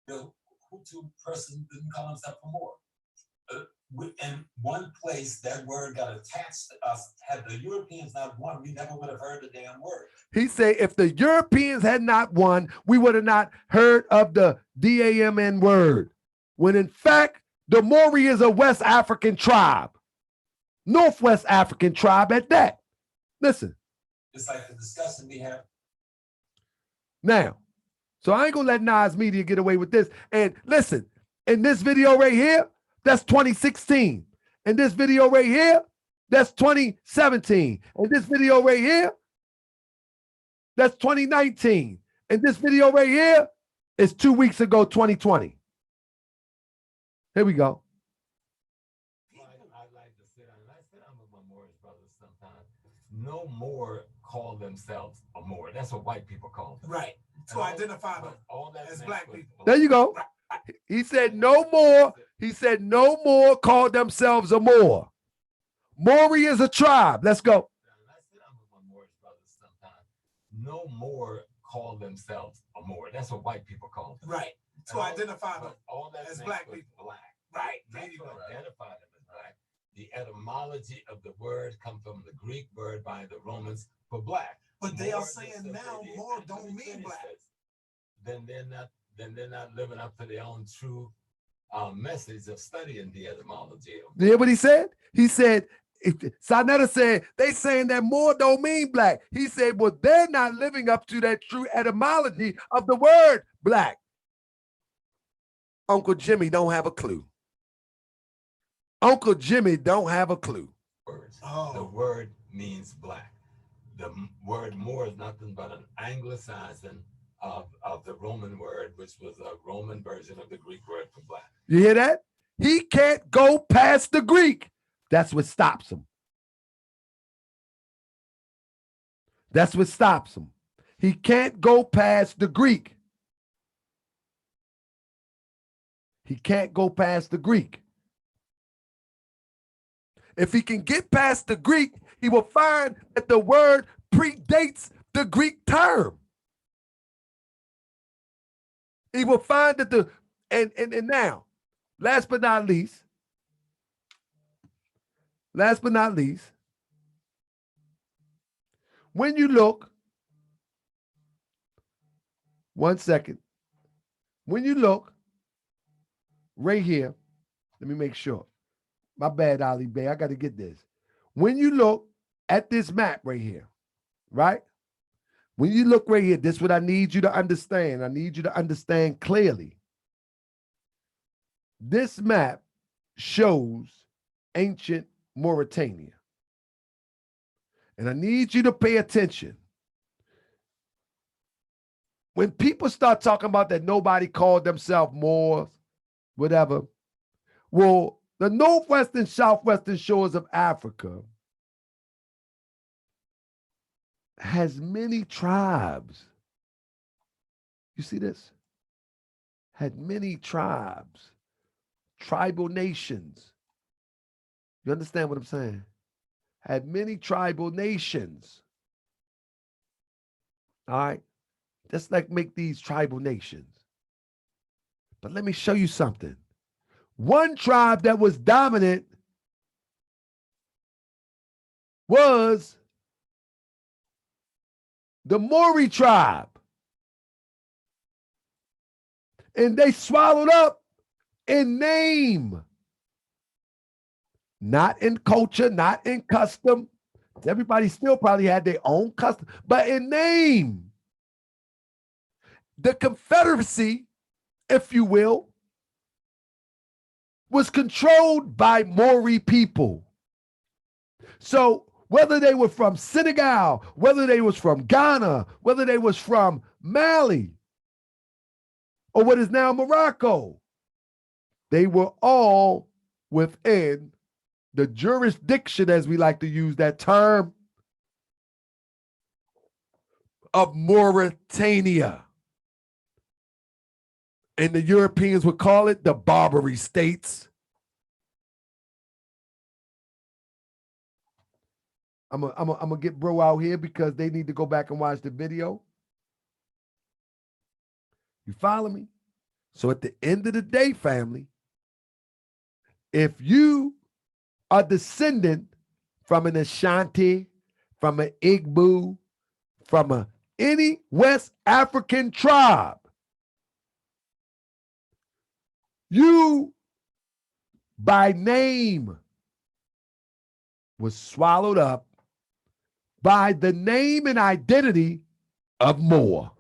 The Hutu person didn't call himself a Moor. In one place, that word got attached to us. Had the Europeans not won, we never would have heard the damn word. He said if the Europeans had not won, we would have not heard of the DAMN word. When in fact, the Maori is a West African tribe. Northwest African tribe at that. Listen. It's like the discussion we have. Now, so I ain't gonna let Nas Media get away with this. And listen, in this video right here, that's 2016. In this video right here, that's 2017. In this video right here, that's 2019. And this video right here is 2 weeks ago, 2020. Here we go. I like to sit down, and I sit down with my Moorish brothers sometimes. No Moor call themselves a Moor. That's what white people call them. Right. To identify them as black people. There you go. He said no more. He said no more call themselves a Moor. Maori is a tribe. Let's go. I sit down with my Moorish brothers sometimes. No Moor call themselves a Moor. That's what white people call them. Right. To identify them as black people. Black. Right. There you go. Identify them as black. The etymology of the word comes from the Greek word by the Romans for black. But they are saying now Moor don't mean black. Then they're not living up to their own true message of studying the etymology. You hear what he said? He said, Sanete said, they saying that Moor don't mean black. He said, well, they're not living up to that true etymology of the word black. Uncle Jimmy don't have a clue. Uncle Jimmy don't have a clue. Oh. The word means black. The word Moor is nothing but an anglicizing of the Roman word, which was a Roman version of the Greek word for black. You hear that? He can't go past the Greek. That's what stops him. That's what stops him. He can't go past the Greek. He can't go past the Greek. If he can get past the Greek, he will find that the word predates the Greek term. He will find that and now, last but not least, when you look, one second, when you look right here, let me make sure. My bad, Ali Bey, I got to get this. When you look at this map right here, right? When you look right here, this is what I need you to understand. I need you to understand clearly. This map shows ancient Mauritania. And I need you to pay attention. When people start talking about that nobody called themselves Moors, whatever, well, the northwestern, southwestern shores of Africa has many tribes. You see this? Had many tribes, tribal nations. You understand what I'm saying? Had many tribal nations. All right? Just like make these tribal nations. But let me show you something. One tribe that was dominant was the Moorish tribe. And they swallowed up in name. Not in culture, not in custom. Everybody still probably had their own custom, but in name. The Confederacy, if you will, was controlled by Maori people. So whether they were from Senegal, whether they was from Ghana, whether they was from Mali, or what is now Morocco, they were all within the jurisdiction, as we like to use that term, of Mauritania. And the Europeans would call it the Barbary States. I'm gonna get bro out here because they need to go back and watch the video. You follow me? So at the end of the day, family, if you are descendant from an Ashanti, from an Igbo, from any West African tribe, you by name was swallowed up by the name and identity of Moor,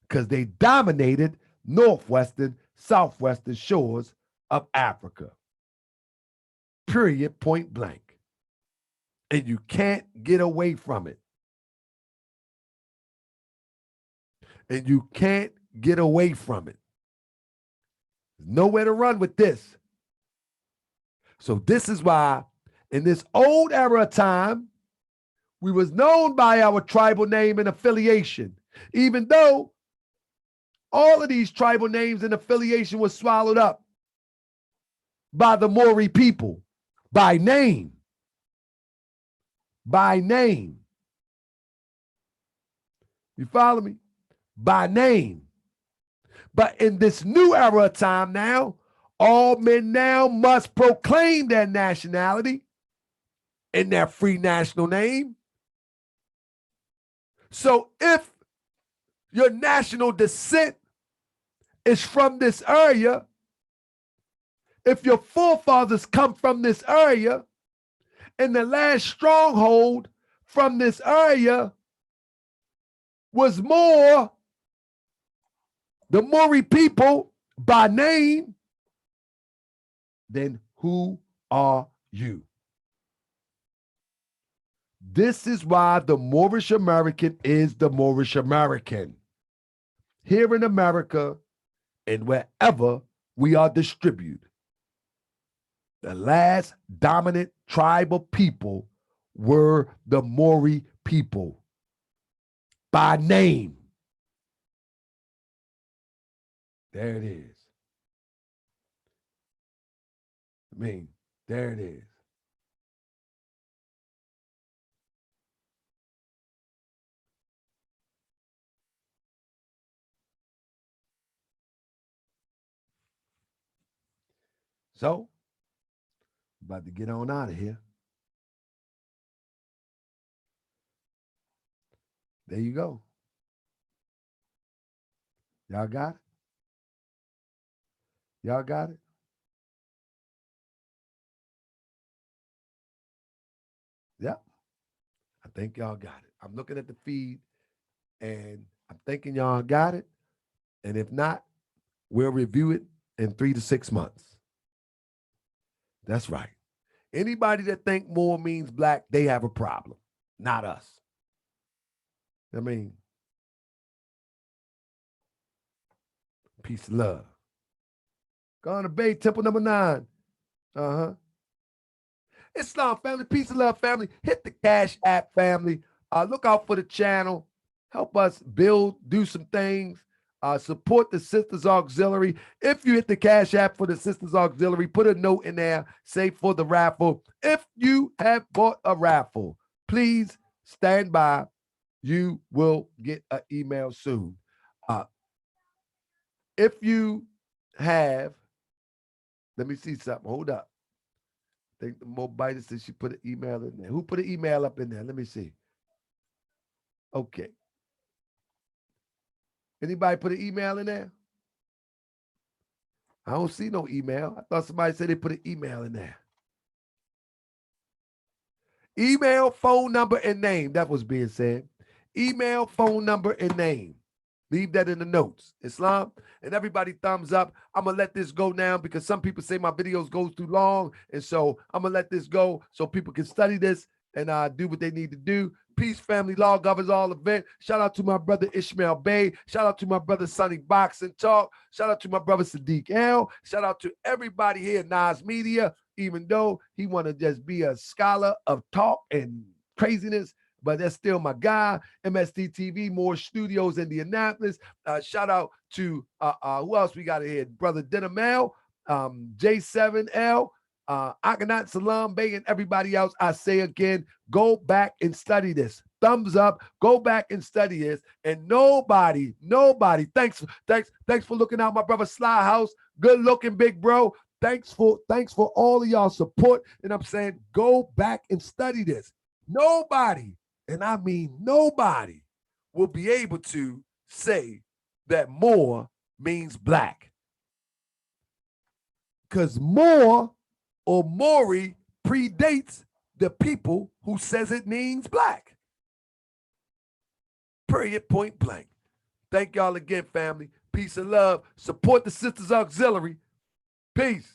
because they dominated northwestern, southwestern shores of Africa. Period, point blank. And you can't get away from it. And you can't get away from it. There's nowhere to run with this. So this is why in this old era of time, we was known by our tribal name and affiliation, even though all of these tribal names and affiliation was swallowed up by the Maori people, by name. By name. You follow me? By name. But in this new era of time now, all men now must proclaim their nationality in their free national name. So if your national descent is from this area, if your forefathers come from this area, and the last stronghold from this area was Moor, the Maori people by name, then who are you? This is why the Moorish American is the Moorish American. Here in America and wherever we are distributed, the last dominant tribal people were the Maori people by name. There it is. I mean, there it is. So, about to get on out of here. There you go. Y'all got it? Y'all got it? Yep. I think y'all got it. I'm looking at the feed and I'm thinking y'all got it. And if not, we'll review it in 3 to 6 months. That's right. Anybody that think Moor means black, they have a problem, not us. I mean, peace of love. Go on to Bay, Temple number 9. Uh-huh. Islam family, peace of love family. Hit the Cash App family. Look out for the channel. Help us build, do some things. Support the Sisters Auxiliary. If you hit the Cash App for the Sisters Auxiliary, put a note in there, say for the raffle. If you have bought a raffle, please stand by. You will get an email soon. If you have, let me see something. Hold up. I think the Mobile said she put an email in there. Who put an email up in there? Let me see. Okay. Anybody put an email in there? I don't see no email. I thought somebody said they put an email in there. Email, phone number, and name. That was being said. Email, phone number, and name. Leave that in the notes. Islam, and everybody thumbs up. I'm going to let this go now because some people say my videos go too long. And so I'm going to let this go so people can study this and do what they need to do. Peace, family, law governs all event. Shout out to my brother Ishmael Bey. Shout out to my brother Sonny Boxing Talk. Shout out to my brother Sadiq L. Shout out to everybody here at Nas Media, even though he want to just be a scholar of talk and craziness. But that's still my guy. MST TV, Moor Studios, Indianapolis. Shout out to who else we got here? Brother Dinamel, J7L, Akhenaten Salam Bey, and everybody else. I say again, go back and study this. Thumbs up. Go back and study this. And nobody. Thanks for looking out, my brother Sly House. Good looking, big bro. Thanks for all of y'all support. And I'm saying, go back and study this. Nobody. And I mean nobody will be able to say that Moor means black. Because Moor or Mori predates the people who says it means black. Period, point blank. Thank y'all again, family. Peace and love. Support the Sisters Auxiliary. Peace.